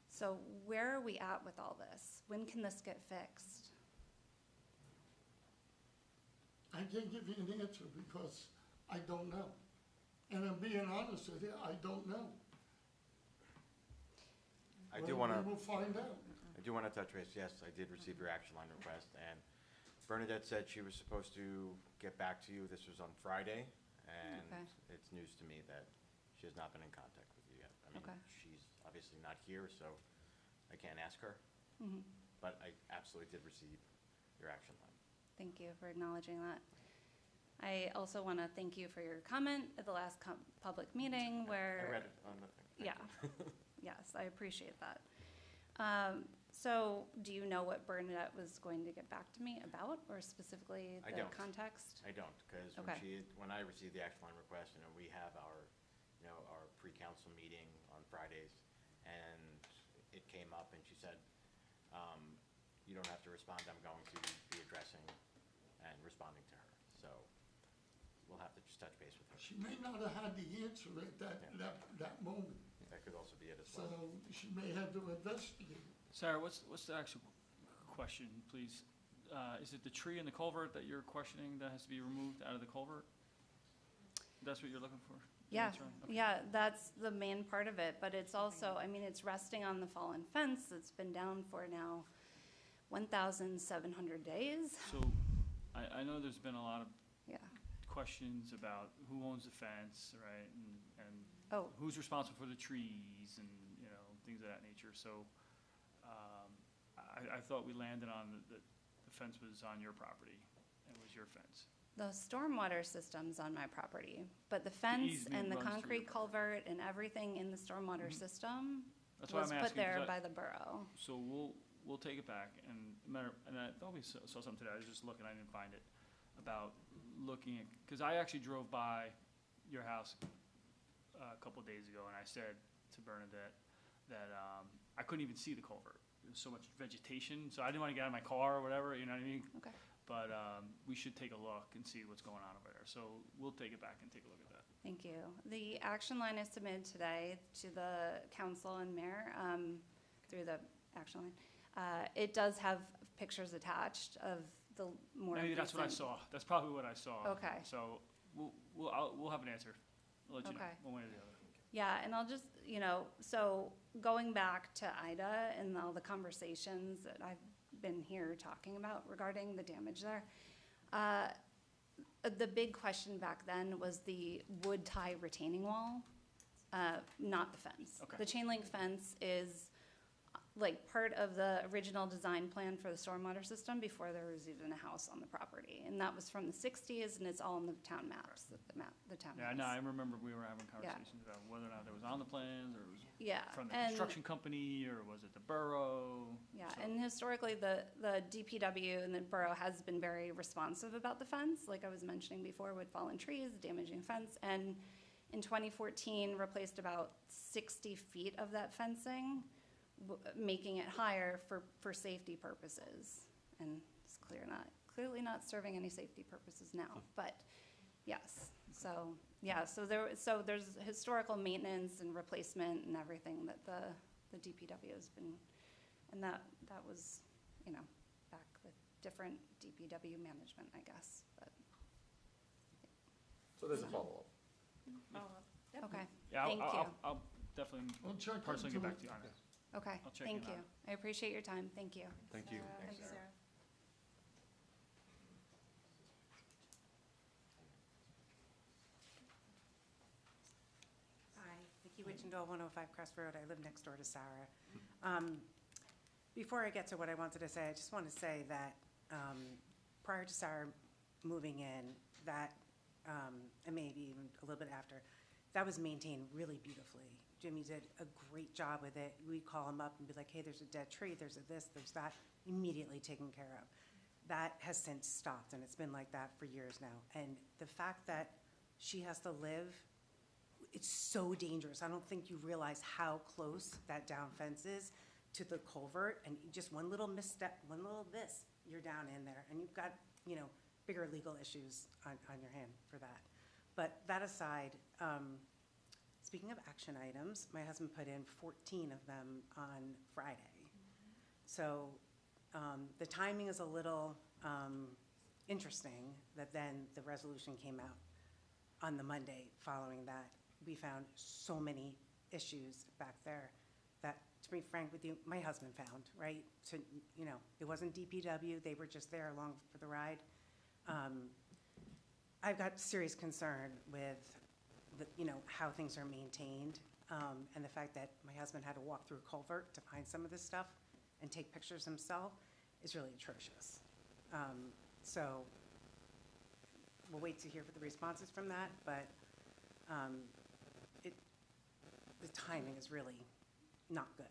So where are we at with all this? When can this get fixed? I can't give you an answer because I don't know. And I'm being honest with you, I don't know. I do want to. We will find out. I do want to touch base. Yes, I did receive your action line request, and Bernadette said she was supposed to get back to you. This was on Friday, and Okay. it's news to me that she has not been in contact with you yet. I mean, Okay. she's obviously not here, so I can't ask her. Mhm. But I absolutely did receive your action line. Thank you for acknowledging that. I also want to thank you for your comment at the last public meeting where. I read it on the thing. Thank Yeah. you. Yes, I appreciate that. So do you know what Bernadette was going to get back to me about, or specifically I the don't. context? I don't, because Okay. when I received the action line request, we have our, our pre-council meeting on Fridays, and it came up, and she said, you don't have to respond, I'm going to be addressing and responding to her. So we'll have to just touch base with her. She may not have had the answer at that moment. That could also be it as So well. she may have to investigate. Sarah, what's the actual question, please? Is it the tree in the culvert that you're questioning that has to be removed out of the culvert? That's what you're looking for? the Yeah, answer on? Okay. yeah, that's the main part of it, but it's also, I mean, it's resting on the fallen fence that's been down for now 1,700 days. So, I know there's been a lot of Yeah. questions about who owns the fence, right? And Oh. who's responsible for the trees and, things of that nature. So, I thought we landed on the fence was on your property and was your fence. The stormwater system's on my property, but the fence easement and the runs through concrete your culvert and everything in the stormwater Mhm. system That's why was I'm put asking, there 'cause by the borough. So we'll take it back, and I thought we saw something today, I was just looking, I didn't find it, about looking at, because I actually drove by your house a couple of days ago, and I said to Bernadette that I couldn't even see the culvert. There was so much vegetation, so I didn't want to get out of my car or whatever, you know what I mean? Okay. But we should take a look and see what's going on over there, so we'll take it back and take a look at that. Thank you. The action line is submitted today to the council and mayor through the action line. It does have pictures attached of the more. Maybe that's what I recent- saw, that's probably what I saw. Okay. So we'll have an answer, I'll let you know, Okay. one way or the other. Yeah, and I'll just, so going back to Ida and all the conversations that I've been here talking about regarding the damage there, the big question back then was the wood tie retaining wall, not the fence. Okay. The chain link fence is like part of the original design plan for the stormwater system before there was even a house on the property. And that was from the 60s, and it's all in the town maps, the town Yeah, maps. no, I remember we were having Yeah. conversations about whether or not it was on the plans, or it was Yeah, from the and- construction company, or was it the borough? Yeah, So- and historically, the DPW and the borough has been very responsive about the fence, like I was mentioning before, with fallen trees, damaging fence, and in 2014, replaced about 60 feet of that fencing, making it higher for safety purposes. And it's clearly not serving any safety purposes now, but yes. So, yeah, so there's historical maintenance and replacement and everything that the DPW has been, and that was, back with different DPW management, I guess, but. So there's a follow-up. Okay, Yeah, thank you. I'll definitely We'll check personally get into back it. to you on it. Okay, I'll check thank in you. on it. I appreciate your time, thank you. Thank you. Thank you, Sarah. Hi, Vicki Witchendall, 105 Crest Road. I live next door to Sarah. Before I get to what I wanted to say, I just want to say that prior to Sarah moving in, that, and maybe even a little bit after, that was maintained really beautifully. Jimmy did a great job with it. We'd call him up and be like, hey, there's a dead tree, there's a this, there's that, immediately taken care of. That has since stopped, and it's been like that for years now. And the fact that she has to live, it's so dangerous. I don't think you realize how close that down fence is to the culvert, and just one little misstep, one little this, you're down in there, and you've got, bigger legal issues on your hand for that. But that aside, speaking of action items, my husband put in 14 of them on Friday. So the timing is a little interesting that then the resolution came out on the Monday following that. We found so many issues back there that, to be frank with you, my husband found, right? So, it wasn't DPW, they were just there along for the ride. I've got serious concern with how things are maintained, and the fact that my husband had to walk through a culvert to find some of this stuff and take pictures himself is really atrocious. So we'll wait to hear for the responses from that, but the timing is really not good.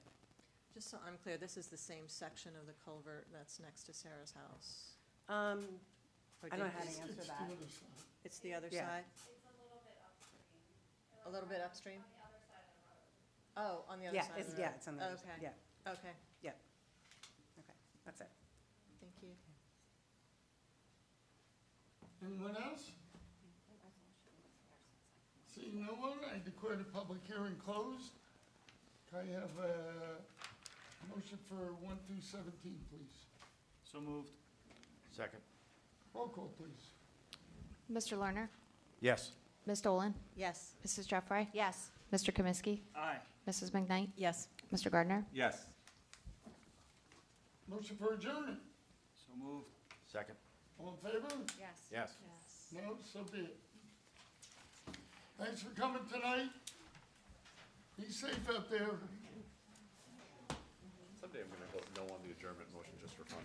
Just so I'm clear, this is the same section of the culvert that's next to Sarah's house? Or I don't know did- how to answer that. It's the other Yeah. side? A little bit upstream? Oh, on the other Yeah, side of it's, the yeah, road. it's on the other side, Okay. yeah, Okay, yeah. Okay, that's it. thank you. Anyone else? Seeing no one, I declare the public hearing closed. Can I have a motion for 1 through 17, please? So moved. Second. Roll call, please. Mr. Lerner? Yes. Ms. Dolan? Yes. Mrs. Jeffrey? Yes. Mr. Kaminsky? Aye. Mrs. McKnight? Yes. Mr. Gardner? Yes. Motion for adjournment. So moved. Second. All in favor? Yes. Yes. No, so be it. Thanks for coming tonight. Be safe out there. Someday I'm gonna vote no on the adjournment motion just for fun.